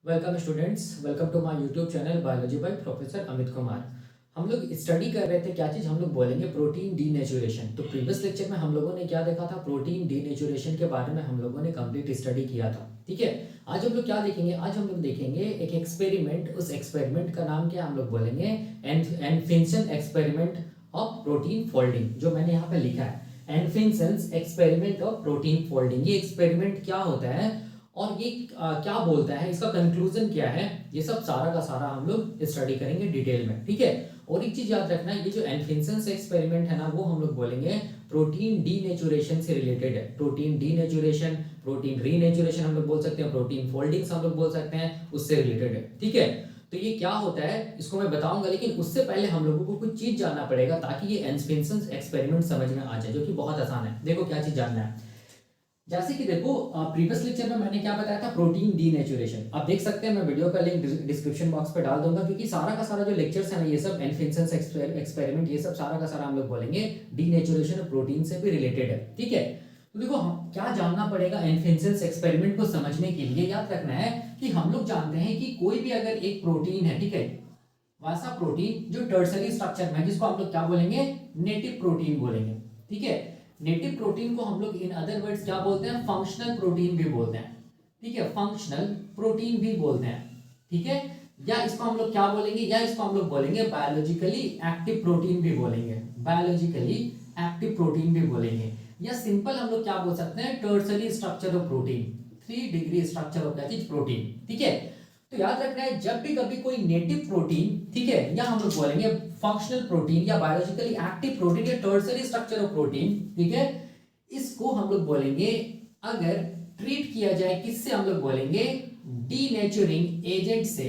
Welcome students, welcome to my YouTube channel biology by professor Amit Kumar. हम लोग study कर रहे थे क्या चीज़, हम लोग बोलेंगे प्रोटीन डीनेचुरेशन। तो प्रीवियस लेक्चर में हम लोगों ने क्या देखा था, प्रोटीन डीनेचुरेशन के बारे में हम लोगों ने कंप्लीट स्टडी किया था। ठीक है, आज हम लोग क्या देखेंगे, आज हम लोग देखेंगे एक एक्सपेरिमेंट। उस एक्सपेरिमेंट का नाम क्या हम लोग बोलेंगे, एनफिंसन एक्सपेरिमेंट ऑफ प्रोटीन फोल्डिंग, जो मैंने यहाँ पे लिखा है एनफिंसन एक्सपेरिमेंट ऑफ प्रोटीन फोल्डिंग। ये एक्सपेरिमेंट क्या होता है और ये क्या बोलता है, इसका कंक्लूजन क्या है, ये सब सारा का सारा हम लोग स्टडी करेंगे डिटेल में। ठीक है, और एक चीज याद रखना, ये जो एनफिंसन एक्सपेरिमेंट है ना, वो हम लोग बोलेंगे प्रोटीन डीनेचुरेशन से रिलेटेड है। प्रोटीन डीनेचुरेशन, प्रोटीन रीनेचुरेशन हम लोग बोल सकते हैं, प्रोटीन फोल्डिंग्स हम लोग बोल सकते हैं, उससे रिलेटेड है। ठीक है, तो ये क्या होता है इसको मैं बताऊंगा, लेकिन उससे पहले हम लोगों को कुछ चीज जानना पड़ेगा ताकि ये एनफिंसन एक्सपेरिमेंट समझ में आ जाए, जो कि बहुत आसान है। देखो क्या चीज जानना है, जैसे कि देखो प्रीवियस लेक्चर में मैंने क्या बताया था, प्रोटीन डीनेचुरेशन। आप देख सकते हैं, मैं वीडियो का लिंक डिस्क्रिप्शन बॉक्स पे डाल दूंगा, क्योंकि सारा का सारा जो लेक्चर्स है ना, ये सब एनफिंसन एक्सपेरिमेंट, ये सब सारा का सारा हम लोग बोलेंगे डीनेचुरेशन प्रोटीन से भी रिलेटेड है। ठीक है, तो देखो हम क्या जानना पड़ेगा एनफिंसन एक्सपेरिमेंट को समझने के लिए, याद रखना है कि हम लोग जानते हैं कि कोई भी अगर एक प्रोटीन है, ठीक है, वैसा प्रोटीन जो टर्सरी स्ट्रक्चर में, जिसको हम लोग क्या बोलेंगे, नेटिव प्रोटीन बोलेंगे। ठीक है, नेटिव प्रोटीन को हम लोग इन अदर वर्ड्स क्या बोलते हैं, फंक्शनल प्रोटीन भी बोलते हैं। ठीक है, फंक्शनल प्रोटीन भी बोलते हैं। ठीक है, या इसको हम लोग क्या बोलेंगे, या इसको हम लोग बोलेंगे बायोलॉजिकली एक्टिव प्रोटीन भी बोलेंगे, बायोलॉजिकली एक्टिव प्रोटीन भी बोलेंगे, या सिंपल हम लोग क्या बोल सकते हैं, tertiary structure of protein, 3 degree structure of that is protein. ठीक है, तो याद रखना है जब भी कभी कोई नेटिव प्रोटीन, ठीक है, या हम लोग बोलेंगे फंक्शनल प्रोटीन या बायोलॉजिकली एक्टिव प्रोटीन या टर्सरी स्ट्रक्चर ऑफ प्रोटीन, ठीक है, इसको हम लोग बोलेंगे, अगर ट्रीट किया जाए किससे, हम लोग बोलेंगे डीनेचुरिंग एजेंट से,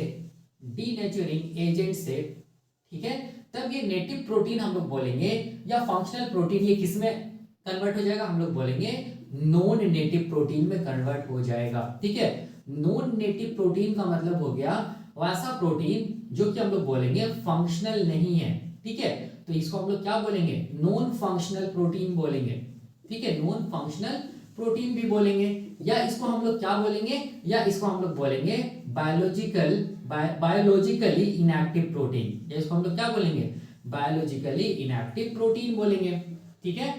डीनेचुरिंग एजेंट से। ठीक है, तब ये नेटिव प्रोटीन हम लोग बोलेंगे, या फंक्शनल प्रोटीन ये किसमें कन्वर्ट हो जाएगा, हम लोग बोलेंगे नॉन नेटिव प्रोटीन में कन्वर्ट हो जाएगा। ठीक है, नॉन नेटिव प्रोटीन का मतलब हो गया वैसा प्रोटीन जो कि हम लोग बोलेंगे फंक्शनल नहीं है। ठीक है, तो इसको हम लोग क्या बोलेंगे, नॉन फंक्शनल प्रोटीन बोलेंगे। ठीक है, नॉन फंक्शनल प्रोटीन भी बोलेंगे, या इसको हम लोग क्या बोलेंगे, या इसको हम लोग बोलेंगे बायोलॉजिकली इनएक्टिव प्रोटीन, या इसको हम लोग क्या बोलेंगे, बायोलॉजिकली इनएक्टिव प्रोटीन बोलेंगे। ठीक है,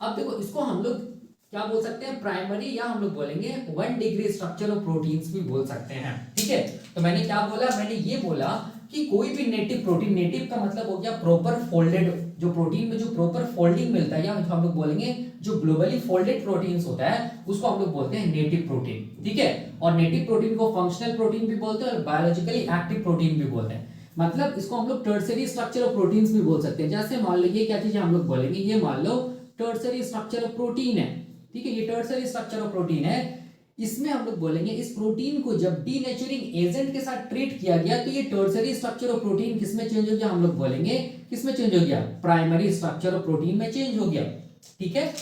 अब देखो इसको हम लोग क्या बोल सकते हैं, प्राइमरी, या हम लोग बोलेंगे 1 डिग्री स्ट्रक्चर ऑफ प्रोटीन्स भी बोल सकते हैं। ठीक है, तो मैंने क्या बोला, मैंने ये बोला कि कोई भी नेटिव प्रोटीन, नेटिव का मतलब हो गया प्रॉपर फोल्डेड, जो प्रोटीन में जो प्रॉपर फोल्डिंग मिलता है, या हम लोग बोलेंगे जो ग्लोबली फोल्डेड प्रोटीन्स होता है, उसको हम लोग बोलते हैं नेटिव प्रोटीन। ठीक है, और नेटिव प्रोटीन को फंक्शनल प्रोटीन भी बोलते हैं और बायोलॉजिकली एक्टिव प्रोटीन भी बोलते हैं। मतलब इसको हम लोग टर्सरी स्ट्रक्चर ऑफ प्रोटीन्स भी बोल सकते हैं। जैसे मान लीजिए क्या चीज हम लोग बोलेंगे, ये मान लो टर्सरी स्ट्रक्चर ऑफ प्रोटीन है। ठीक है, ये टर्सरी स्ट्रक्चर ऑफ प्रोटीन है, इसमें हम लोग बोलेंगे इस प्रोटीन को जब डीनेचुरिंग एजेंट के साथ ट्रीट किया गया, तो ये टर्सरी स्ट्रक्चर ऑफ प्रोटीन किसमें चेंज हो गया, हम लोग बोलेंगे किसमें चेंज हो गया, प्राइमरी स्ट्रक्चर ऑफ प्रोटीन में चेंज हो गया। ठीक है,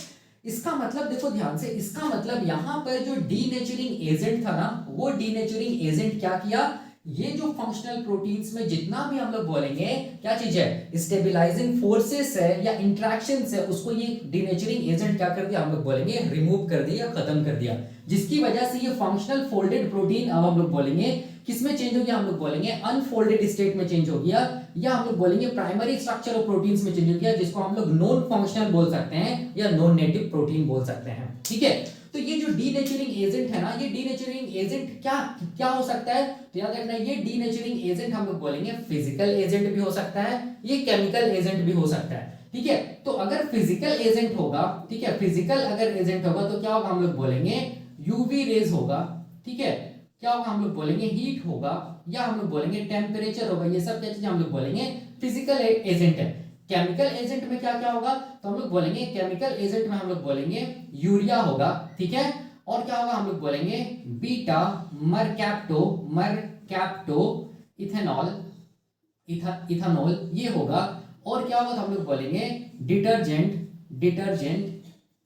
इसका मतलब देखो ध्यान से, इसका मतलब यहां पर जो डीनेचुरिंग एजेंट था ना, वो डीनेचुरिंग एजेंट क्या किया, ये जो फंक्शनल प्रोटीन्स में जितना भी हम लोग बोलेंगे क्या चीज है, स्टेबलाइजिंग फोर्सेस है या इंटरेक्शंस है, उसको ये डीनेचरिंग एजेंट क्या कर दिया, हम लोग बोलेंगे रिमूव कर दिया, खत्म कर दिया, जिसकी वजह से ये फंक्शनल फोल्डेड प्रोटीन अब हम लोग बोलेंगे किसमें चेंज हो गया, हम लोग बोलेंगे अनफोल्डेड स्टेट में चेंज हो गया, या हम लोग बोलेंगे प्राइमरी स्ट्रक्चर ऑफ प्रोटीन्स में चेंज हो गया, जिसको हम लोग नॉन फंक्शनल बोल सकते हैं या नॉन नेटिव प्रोटीन बोल सकते हैं। ठीक है, तो ये जो डीनेचरिंग एजेंट है ना, ये डीनेचरिंग एजेंट क्या क्या हो सकता है, तो याद रखना ये डीनेचरिंग एजेंट हम लोग बोलेंगे फिजिकल एजेंट भी हो सकता है, ये केमिकल एजेंट भी हो सकता है। ठीक है, तो अगर फिजिकल एजेंट होगा, ठीक है, फिजिकल अगर एजेंट होगा तो क्या होगा, हम लोग बोलेंगे यूवी रेज होगा। ठीक है, क्या होगा, हम लोग बोलेंगे हीट होगा, या हम लोग बोलेंगे टेम्परेचर होगा, ये सब क्या चीज हम लोग बोलेंगे फिजिकल एजेंट है। केमिकल एजेंट में क्या क्या होगा, तो हम लोग बोलेंगे केमिकल एजेंट में हम लोग बोलेंगे यूरिया होगा। ठीक है, और क्या होगा, हम लोग बोलेंगे बीटा मरकैप्टो इथेनॉल, इथेनॉल ये होगा, और क्या होगा, तो हम लोग बोलेंगे डिटर्जेंट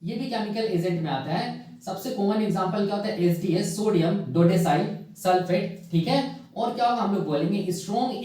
ये भी केमिकल एजेंट में आता है। सबसे कॉमन एग्जांपल क्या होता है, एसडीएस, सोडियम डोडेसाइल सल्फेट। ठीक है, और क्या होगा, हम लोग बोलेंगे स्ट्रॉन्ग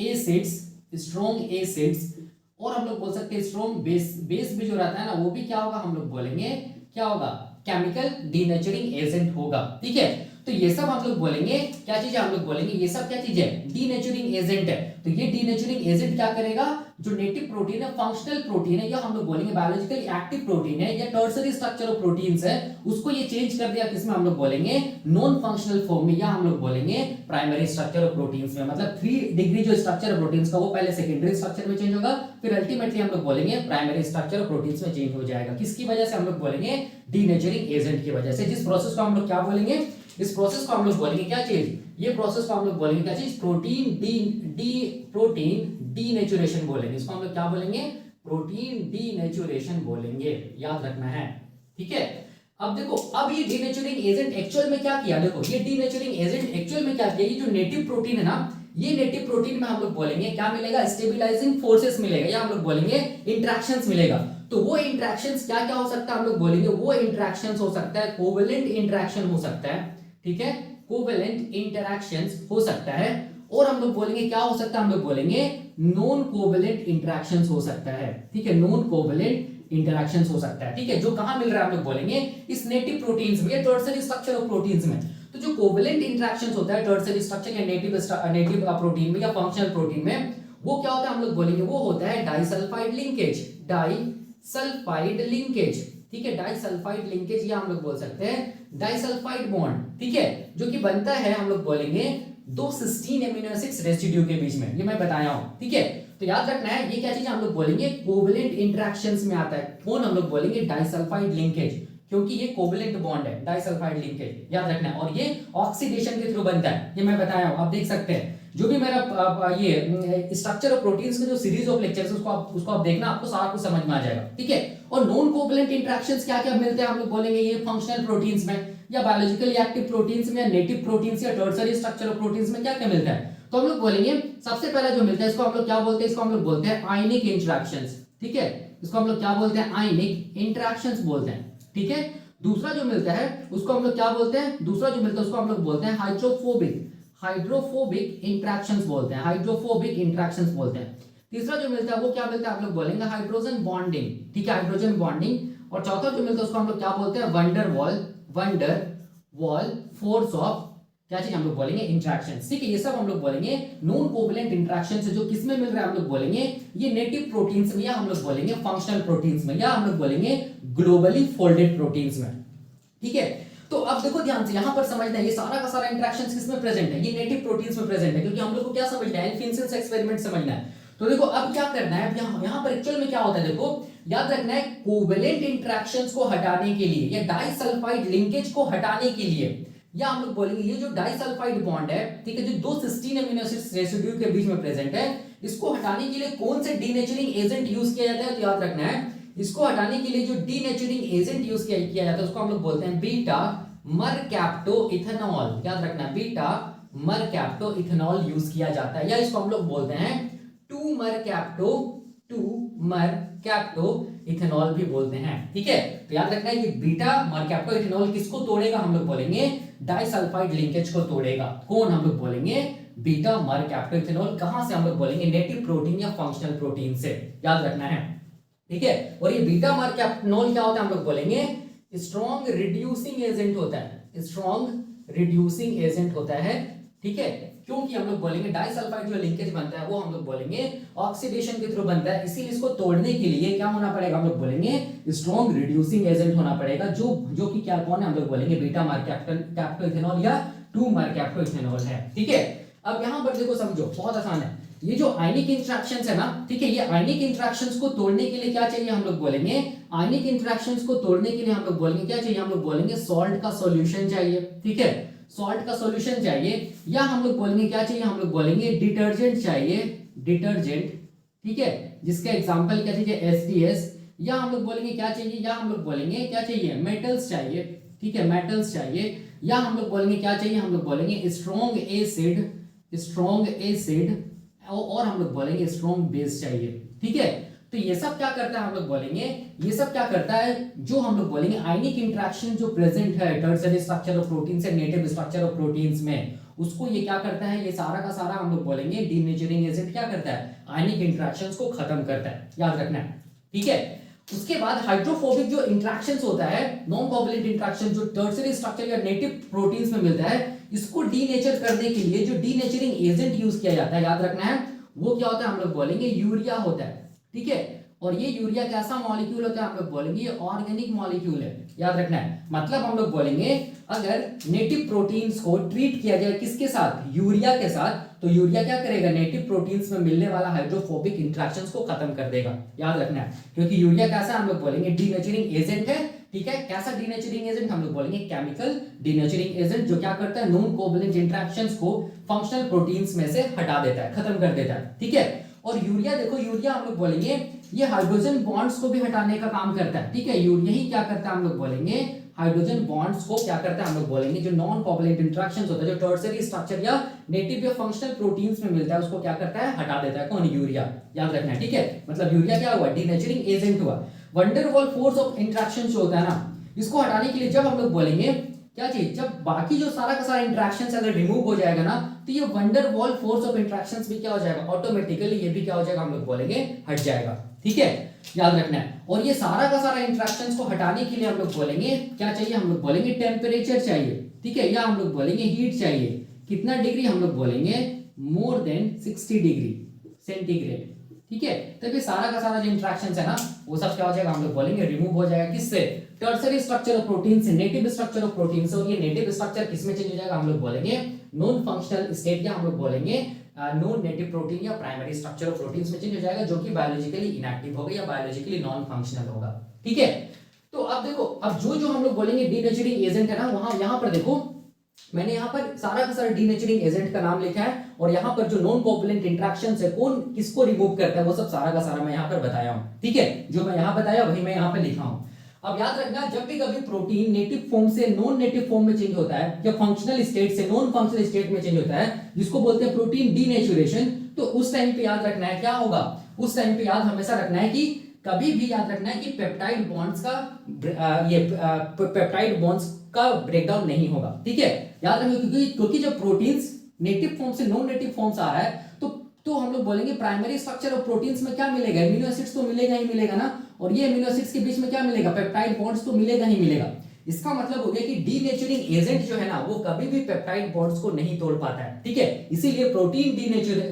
एसिड्स, और हम लोग बोल सकते हैं स्ट्रॉन्ग बेस भी जो रहता है ना, वो भी क्या होगा, हम लोग बोलेंगे क्या होगा, केमिकल डीनेचरिंग एजेंट होगा। ठीक है, तो ये सब हम लोग बोलेंगे क्या चीज है, हम लोग बोलेंगे ये सब क्या चीज है, डीनेचुरिंग एजेंट है। तो ये डीनेचुरिंग एजेंट क्या करेगा, जो नेटिव प्रोटीन है, फंक्शनल प्रोटीन है, या हम लोग बोलेंगे बायोलॉजिकली एक्टिव प्रोटीन है, या टर्सरी स्ट्रक्चर ऑफ प्रोटीन्स है, उसको ये चेंज कर दिया किसमें, हम लोग बोलेंगे नॉन फंक्शनल फॉर्म में, या हम लोग बोलेंगे प्राइमरी स्ट्रक्चर ऑफ प्रोटीन्स में। मतलब 3 डिग्री जो स्ट्रक्चर ऑफ प्रोटीन्स का वो पहले सेकेंडरी स्ट्रक्चर में चेंज होगा, फिर अल्टीमेटली हम लोग बोलेंगे प्राइमरी स्ट्रक्चर ऑफ प्रोटीन्स में चेंज हो जाएगा। किसकी वजह से, हम लोग बोलेंगे डीनेचुरिंग एजेंट की वजह से। जिस प्रोसेस को हम लोग क्या बोलेंगे, इस प्रोसेस को हम लोग बोलेंगे क्या चीज, ये प्रोसेस को हम लोग बोलेंगे क्या चीज, प्रोटीन डीनेचुरेशन बोलेंगे। इसको हम लोग क्या बोलेंगे, प्रोटीन डीनेचुरेशन बोलेंगे, याद रखना है, ठीक है। अब देखो, अब ये डीनेचुरिंग एजेंट एक्चुअल में क्या किया, देखो ये डीनेचुरिंग एजेंट एक्चुअल में क्या किया, ये जो नेटिव प्रोटीन है ना, ये नेटिव प्रोटीन में हम लोग बोलेंगे क्या मिलेगा, स्टेबिलाइजिंग फोर्सेस मिलेगा, या हम लोग बोलेंगे इंटरेक्शंस मिलेगा। तो वो इंटरेक्शंस क्या क्या हो सकता है, हम लोग बोलेंगे वो इंटरेक्शंस हो सकता है, कोवेलेंट इंटरेक्शन हो सकता है, ठीक है, कोवेलेंट इंटरेक्शंस हो सकता है, और हम लोग बोलेंगे क्या हो सकता है, हम लोग बोलेंगे नॉन कोवेलेंट इंटरेक्शंस हो सकता है, ठीक है, नॉन कोवेलेंट इंटरेक्शंस हो सकता है, ठीक है, जो कहां मिल रहा है, हम लोग बोलेंगे इस नेटिव प्रोटीन्स में, टर्सरी स्ट्रक्चर ऑफ प्रोटीन्स में। तो जो कोवेलेंट इंटरेक्शंस होता है टर्सरी स्ट्रक्चर या नेटिव प्रोटीन में या फंक्शनल प्रोटीन में, वो क्या होता है, हम लोग बोलेंगे वो होता है डाइसल्फाइड लिंकेज, डाइसल्फाइड लिंकेज, ठीक है, डाइसल्फाइड लिंकेज, या हम लोग बोल सकते हैं डाइसल्फाइड बॉन्ड, ठीक है, जो कि बनता है हम लोग बोलेंगे 2 सिस्टीन एमिनो एसिड्स रेसिड्यू के बीच में, ये मैं बताया हूं, ठीक है। तो याद रखना है ये क्या चीज हम लोग बोलेंगे कोवेलेंट इंटरेक्शंस में आता है, कौन, हम लोग बोलेंगे डाइसल्फाइड लिंकेज, क्योंकि ये कोवेलेंट बॉन्ड है, डाइसल्फाइड लिंकेज, याद रखना है, और ये ऑक्सीडेशन के थ्रू बनता है, ये मैं बताया हूं, आप देख सकते हैं। जो भी मेरा ये स्ट्रक्चर ऑफ प्रोटीन्स का जो सीरीज ऑफ लेक्चर्स उसको आप देखना, आपको सारा कुछ समझ में आ जाएगा, ठीक है। और नॉन कोवेलेंट इंटरेक्शंस क्या क्या मिलते हैं, हम लोग बोलेंगे ये फंक्शनल प्रोटीन्स में, या बायोलॉजिकली एक्टिव प्रोटीन्स में, या नेटिव प्रोटीन्स या टर्सरी स्ट्रक्चर ऑफ प्रोटीन्स में क्या क्या मिलता है। तो हम लोग बोलेंगे सबसे पहला जो मिलता है, इसको हम लोग क्या बोलते हैं, इसको हम लोग बोलते हैं आयनिक इंटरेक्शंस, ठीक है, इसको हम लोग क्या बोलते हैं, आयनिक इंटरेक्शंस बोलते हैं, ठीक है। दूसरा जो मिलता है उसको हम लोग क्या बोलते हैं, दूसरा जो मिलता है उसको हम लोग बोलते हैं हाइड्रोफोबिक इंटरेक्शंस बोलते हैं, हाइड्रोफोबिक इंटरेक्शंस बोलते हैं। तीसरा जो मिलता है वो क्या मिलता है, आप लोग बोलेंगे हाइड्रोजन बॉन्डिंग, ठीक है, हाइड्रोजन बॉन्डिंग। और चौथा जो मिलता है उसको हम लोग क्या बोलते हैं, वंडर वॉल फोर्स ऑफ क्या चीज, हम लोग बोलेंगे इंटरेक्शंस, ठीक है। ये सब हम लोग बोलेंगे नॉन कोवेलेंट इंटरेक्शंस, जो किसमें मिल रहा है, हम लोग बोलेंगे ये नेटिव प्रोटीन्स में, या हम लोग बोलेंगे फंक्शनल प्रोटीन्स में, या हम लोग बोलेंगे ग्लोबली फोल्डेड प्रोटीन्स में, ठीक है। तो अब देखो ध्यान से, यहां पर समझना है ये सारा का सारा इंटरेक्शंस किसमें प्रेजेंट है, ये नेटिव प्रोटीन्स में प्रेजेंट है, क्योंकि हम लोग को क्या समझना है, एल्फिंसन्स एक्सपेरिमेंट समझना है। तो देखो अब क्या करना है, यहां पर एक्चुअल में क्या होता है, देखो याद रखना है, कोवेलेंट इंटरेक्शंस को हटाने के लिए, या डाइसल्फाइड लिंकेज को हटाने के लिए, या हम लोग बोलेंगे ये जो डाइसल्फाइड बॉन्ड है, ठीक है, जो 2 सिस्टीन एमिनो एसिड्स रेसिड्यू के बीच में प्रेजेंट है, इसको हटाने के लिए कौन से डीनेचरिंग एजेंट यूज किया जाता है, तो याद रखना है इसको हटाने के लिए जो डीनेचरिंग एजेंट यूज किया जाता है उसको हम लोग बोलते हैं बीटा मरकैप्टोइथेनॉल, याद रखना है बीटा मरकैप्टोइथेनॉल यूज किया जाता है, या इसको हम लोग बोलते हैं 2 मरकैप्टोइथेनॉल भी बोलते हैं, ठीक है। तो याद रखना है ये बीटा मरकैप्टोइथेनॉल किसको तोड़ेगा, हम लोग बोलेंगे डाइसल्फाइड लिंकेज को तोड़ेगा, कौन, हम लोग बोलेंगे बीटा मरकैप्टोइथेनॉल। कहां से, हम लोग बोलेंगे नेटिव प्रोटीन या फंक्शनल प्रोटीन से, याद रखना है, ठीक है। और ये बीटा मरकैप्टोइथेनॉल क्या होता है, हम लोग बोलेंगे स्ट्रॉन्ग रिड्यूसिंग एजेंट होता है, स्ट्रॉन्ग रिड्यूसिंग एजेंट होता है, ठीक है, क्योंकि हम लोग बोलेंगे डाइसल्फाइड जो लिंकेज बनता है वो हम लोग बोलेंगे ऑक्सीडेशन के थ्रू बनता है, इसीलिए इसको तोड़ने के लिए क्या होना पड़ेगा, हम लोग बोलेंगे स्ट्रॉन्ग रिड्यूसिंग एजेंट होना पड़ेगा, जो कि क्या कौन है, हम लोग बोलेंगे बीटा मरकैप्टोइथेनॉल या 2 मरकैप्टोइथेनॉल है, ठीक है। अब यहां पर देखो समझो, बहुत आसान है, ये जो आयनिक इंटरेक्शंस है ना, ठीक है, ये आयनिक इंटरेक्शंस को तोड़ने के लिए क्या चाहिए, हम लोग बोलेंगे आयनिक इंटरेक्शंस को तोड़ने के लिए हम लोग बोलेंगे क्या चाहिए, हम लोग बोलेंगे सॉल्ट का सॉल्यूशन चाहिए, ठीक है, सॉल्ट का सॉल्यूशन चाहिए, या हम लोग बोलेंगे क्या चाहिए, हम लोग बोलेंगे डिटर्जेंट चाहिए, डिटर्जेंट, ठीक है, जिसका एग्जांपल क्या चाहिए, SDS, या हम लोग बोलेंगे क्या चाहिए, या हम लोग बोलेंगे क्या चाहिए, मेटल्स चाहिए, ठीक है, मेटल्स चाहिए, या हम लोग बोलेंगे क्या चाहिए, हम लोग बोलेंगे स्ट्रॉन्ग एसिड, और हम लोग बोलेंगे स्ट्रॉन्ग बेस चाहिए, ठीक है। तो ये सब क्या करता है, हम लोग बोलेंगे ये सब क्या करता है, जो हम लोग बोलेंगे आयनिक इंटरेक्शन जो प्रेजेंट है टर्सरी स्ट्रक्चर ऑफ प्रोटीन से नेटिव स्ट्रक्चर ऑफ प्रोटीन्स में, उसको ये क्या करता है, ये सारा का सारा हम लोग बोलेंगे डीनेचरिंग एजेंट क्या करता है, आयनिक इंटरेक्शंस को खत्म करता है, याद रखना है, ठीक है। उसके बाद हाइड्रोफोबिक जो इंट्रैक्शंस होता है, नॉन कोवैलेंट इंट्रैक्शन जो टर्शियरी स्ट्रक्चर या नेटिव प्रोटीन्स में मिलता है, इसको डीनेचर करने के लिए जो डीनेचरिंग एजेंट यूज किया जाता है, याद रखना है, वो क्या होता है, हम लोग बोलेंगे यूरिया होता है, ठीक है। और ये यूरिया कैसा मॉलिक्यूल होता है, हम लोग बोलेंगे ये ऑर्गेनिक मॉलिक्यूल है, याद रखना है। मतलब हम लोग बोलेंगे अगर नेटिव प्रोटीन्स को ट्रीट किया जाए किसके साथ, यूरिया के साथ, तो यूरिया क्या करेगा, नेटिव प्रोटीन्स में मिलने वाला हाइड्रोफोबिक इंटरेक्शंस को खत्म कर देगा, याद रखना है। क्योंकि यूरिया कैसा हम लोग बोलेंगे डीनेचरिंग एजेंट है, ठीक है। कैसा डीनेचरिंग एजेंट, हम लोग बोलेंगे केमिकल डीनेचरिंग एजेंट, जो क्या करता है, नॉन कोवैलेंट इंटरेक्शंस को फंक्शनल प्रोटीन्स में से हटा देता है, खत्म कर देता है, ठीक है। और यूरिया देखो, यूरिया हम लोग बोलेंगे ये हाइड्रोजन बॉन्ड्स को भी हटाने का काम करता है, ठीक है। यूरिया ही क्या करता है, हम लोग बोलेंगे हाइड्रोजन बॉन्ड्स को क्या करता है, हम लोग बोलेंगे जो नॉन कोवैलेंट इंटरेक्शंस होता है, जो टर्शियरी स्ट्रक्चर या नेटिव या फंक्शनल प्रोटीन्स में मिलता है, उसको क्या करता है, हटा देता है। कौन, यूरिया, याद रखना है, ठीक है। मतलब यूरिया क्या हुआ, डीनेचरिंग एजेंट हुआ। वंडरवॉल फोर्स ऑफ इंटरेक्शन जो होता है ना, इसको हटाने के लिए जब हम लोग बोलेंगे क्या चीज, जब बाकी जो सारा का सारा इंटरेक्शंस अगर रिमूव हो जाएगा ना, तो ये वंडरवॉल फोर्स ऑफ इंटरेक्शंस भी क्या हो जाएगा, ऑटोमेटिकली ये भी क्या हो जाएगा, हम लोग बोलेंगे हट जाएगा, ठीक है, याद रखना है। और ये सारा का सारा इंटरेक्शंस को हटाने के लिए हम लोग बोलेंगे क्या चाहिए, हम लोग बोलेंगे टेम्परेचर चाहिए, ठीक है, या हम लोग बोलेंगे हीट चाहिए। कितना डिग्री, हम लोग बोलेंगे मोर देन 60 डिग्री सेंटीग्रेड, ठीक है। तब ये सारा का सारा जो इंटरेक्शंस है ना, वो सब क्या हो जाएगा, हम लोग बोलेंगे रिमूव हो जाएगा। किससे, टर्शियरी स्ट्रक्चर ऑफ प्रोटीन से, नेटिव स्ट्रक्चर ऑफ प्रोटीन से। और ये नेटिव स्ट्रक्चर किसमें चेंज हो जाएगा, हम लोग बोलेंगे नॉन फंक्शनल स्टेट, या हम लोग बोलेंगे नॉन नेटिव प्रोटीन या प्राइमरी स्ट्रक्चर ऑफ प्रोटीन्स में चेंज हो जाएगा, जो कि बायोलॉजिकली इनएक्टिव होगा या बायोलॉजिकली नॉन फंक्शनल होगा, ठीक है। तो अब देखो, अब जो जो हम लोग बोलेंगे डीनेचरिंग एजेंट है ना, वहां यहां पर देखो मैंने यहाँ पर सारा का सारा डीनेचरिंग एजेंट का नाम लिखा है, और यहाँ पर जो नॉन कोवैलेंट इंटरेक्शंस है, कौन किसको रिमूव करता है, वो सब सारा का सारा मैं यहाँ पर बताया हूँ, ठीक है। जो मैं यहाँ बताया वही मैं यहाँ पर लिखा हूँ। अब याद रखना, जब भी कभी प्रोटीन नेटिव फॉर्म से नॉन नेटिव फॉर्म में चेंज होता है, या फंक्शनल स्टेट से नॉन फंक्शनल स्टेट में चेंज होता है, जिसको बोलते हैं प्रोटीन डीनेचुरेशन, तो उस टाइम पे याद रखना है क्या होगा, उस टाइम पे याद हमेशा रखना है कि कभी भी याद रखना है कि पेप्टाइड बॉन्ड्स का पेप्टाइड बॉन्ड्स का ब्रेकडाउन नहीं होगा, ठीक है, याद रखना। क्योंकि जब प्रोटीन्स नेटिव फॉर्म से नॉन नेटिव फॉर्म्स आ रहा है, तो हम लोग बोलेंगे प्राइमरी स्ट्रक्चर ऑफ प्रोटीन्स में क्या मिलेगा, एमिनो एसिड्स तो मिलेगा ही मिलेगा ना, और ये एमिनो एसिड्स के बीच में क्या मिलेगा, पेप्टाइड बॉन्ड्स तो मिलेगा ही मिलेगा। इसका मतलब हो गया कि डीनेचरिंग एजेंट जो है ना, वो कभी भी पेप्टाइड बॉन्ड्स को नहीं तोड़ पाता है, ठीक है। इसीलिए प्रोटीन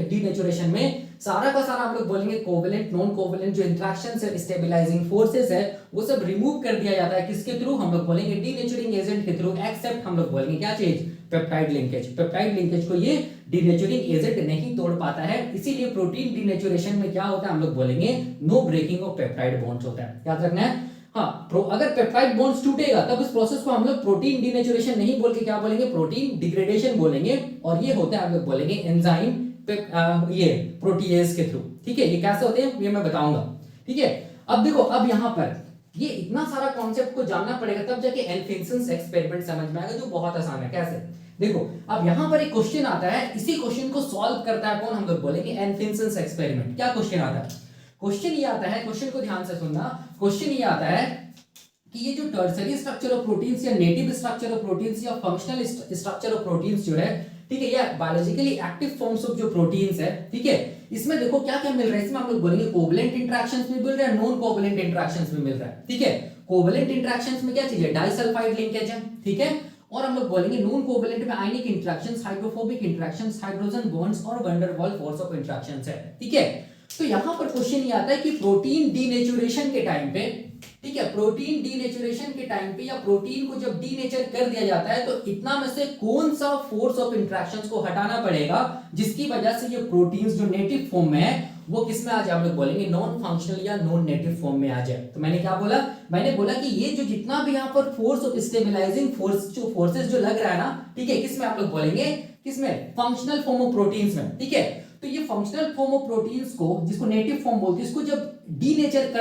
डीनेचुरेशन में सारा का सारा हम लोग बोलेंगे कोवैलेंट नॉन कोवैलेंट जो इंटरेक्शंस है, स्टेबलाइजिंग फोर्सेस है, वो सब रिमूव कर दिया जाता है। किसके थ्रू, हम लोग बोलेंगे डीनेचरिंग एजेंट के थ्रू, एक्सेप्ट हम लोग बोलेंगे क्या चीज, पेप्टाइड लिंकेज। पेप्टाइड लिंकेज को ये डीनेचरिंग एजेंट नहीं तोड़ पाता है, इसीलिए प्रोटीन डीनेचुरेशन में क्या होता है, हम लोग बोलेंगे no breaking of peptide bonds होता है, याद रखना है। हाँ, अगर पेप्टाइड बॉन्ड्स टूटेगा तब इस प्रोसेस को हम लोग प्रोटीन डीनेचुरेशन नहीं बोल के क्या बोलेंगे, प्रोटीन डिग्रेडेशन बोलेंगे, और ये होता है हम लोग बोलेंगे एंजाइम ये प्रोटीएज के थ्रू, ठीक है। ये कैसे होते हैं ये मैं बताऊंगा, ठीक है। अब देखो, अब यहाँ पर ये इतना सारा कॉन्सेप्ट को जानना पड़ेगा, तब जाके एल्फिंसन्स एक्सपेरिमेंट समझ में आएगा, जो बहुत आसान है। कैसे, देखो, अब यहाँ पर एक क्वेश्चन आता है, इसी क्वेश्चन को सॉल्व करता है कौन, हम लोग बोलेंगे एल्फिंसन्स एक्सपेरिमेंट। क्या क्वेश्चन आता है, क्वेश्चन ये आता है, क्वेश्चन को ध्यान से सुनना, क्वेश्चन ये आता है कि ये जो टर्शियरी स्ट्रक्चर ऑफ प्रोटीन्स या नेटिव स्ट्रक्चर ऑफ प्रोटीन्स या फंक्शनल स्ट्रक्चर ऑफ प्रोटीन्स जो है, ठीक है, या बायोलॉजिकली एक्टिव फॉर्म्स ऑफ जो प्रोटीन्स है, ठीक है, इसमें देखो क्या क्या मिल रहा है, इसमें हम लोग बोलेंगे कोवैलेंट इंटरेक्शंस भी मिल रहा है, नॉन कोवैलेंट इंटरेक्शंस भी मिल रहा है, ठीक है। कोवैलेंट इंटरेक्शंस में क्या चीज है, डाइसल्फाइड लिंकेज है, ठीक है। और हम लोग बोलेंगे नॉन कोवैलेंट में ionic interactions, hydrophobic interactions, hydrogen bonds और van der Waals force of interactions है, ठीक है। तो यहां पर क्वेश्चन ये आता है कि प्रोटीन डीनेचुरेशन के टाइम पे, ठीक है, प्रोटीन डीनेचुरेशन के टाइम पे या प्रोटीन को जब डीनेचर कर दिया जाता है, तो इतना में से कौन सा फोर्स ऑफ इंटरेक्शंस को हटाना पड़ेगा, जिसकी वजह से ये प्रोटीन्स जो नेटिव फॉर्म में है वो किस में आ जाए, हम लोग बोलेंगे नॉन फंक्शनल या नॉन नेटिव फॉर्म में आ जाए। तो मैंने क्या बोला, मैंने बोला कि ये जो जितना भी यहाँ पर फोर्स ऑफ स्टेबलाइजिंग फोर्सेस जो लग रहा है ना, ठीक है, किसमें आप लोग बोलेंगे, किसमें, फंक्शनल फॉर्म ऑफ प्रोटीन्स में, ठीक है। तो ये फंक्शनल फॉर्म ऑफ प्रोटीन्स को, जिसको नेटिव फॉर्म बोलते हैं, इसको जब डीनेचर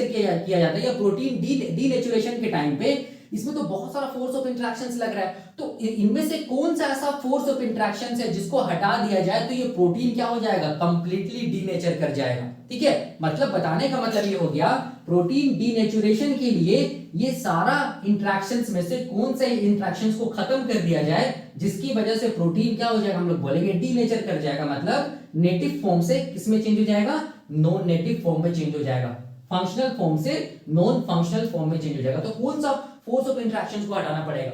किया जाता है या प्रोटीन डीनेचुरेशन के टाइम पे, इसमें तो बहुत सारा फोर्स ऑफ इंटरेक्शंस लग रहा है, तो इनमें से कौन सा ऐसा फोर्स ऑफ इंटरेक्शंस है जिसको हटा दिया जाए तो ये प्रोटीन क्या हो जाएगा, कंप्लीटली डीनेचर कर जाएगा, ठीक है। मतलब बताने का मतलब ये हो गया, प्रोटीन डीनेचुरेशन के लिए ये सारा इंटरेक्शंस में से कौन से इंटरेक्शंस को खत्म कर दिया जाए, जिसकी वजह से प्रोटीन क्या हो जाएगा, हम लोग बोलेंगे डीनेचर कर जाएगा, मतलब नेटिव फॉर्म से किसमें चेंज हो जाएगा, नॉन नेटिव फॉर्म में चेंज हो जाएगा, फंक्शनल फॉर्म से नॉन फंक्शनल फॉर्म में चेंज हो जाएगा। तो कौन सा फोर्स ऑफ इंटरेक्शन को हटाना पड़ेगा?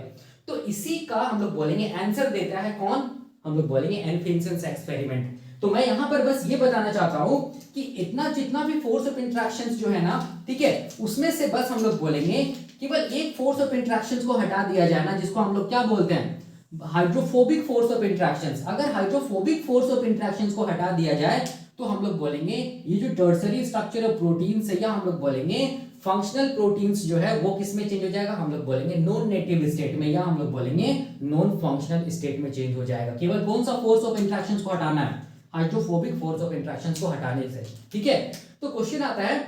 तो इसी का हम लोग बोलेंगे आंसर देता है कौन? हम लोग बोलेंगे एनफिंसेंस एक्सपेरिमेंट। तो मैं यहां पर बस ये बताना चाहता हूं कि इतना जितना भी फोर्स ऑफ इंटरेक्शंस जो है ना, ठीक है, उसमें से बस हम लोग बोलेंगे केवल एक फोर्स ऑफ इंटरेक्शंस को हटा दिया जाए ना, जिसको हम लोग क्या बोलते हैं? Hydrophobic force of interactions. अगर हाइड्रोफोबिक फोर्स ऑफ इंटरेक्शंस को हटा दिया जाए तो हम लोग बोलेंगे ये जो टर्सरी स्ट्रक्चर ऑफ प्रोटीन है, या हम लोग बोलेंगे फंक्शनल प्रोटीन्स जो है वो किस में चेंज हो जाएगा? हम लोग बोलेंगे नॉन नेटिव स्टेट में, या हम लोग बोलेंगे नॉन फंक्शनल स्टेट में चेंज हो जाएगा। केवल कौन सा फोर्स ऑफ इंटरेक्शंस को हटाना है? हाइड्रोफोबिक फोर्स ऑफ इंटरेक्शंस को हटाने से, ठीक है। तो क्वेश्चन आता है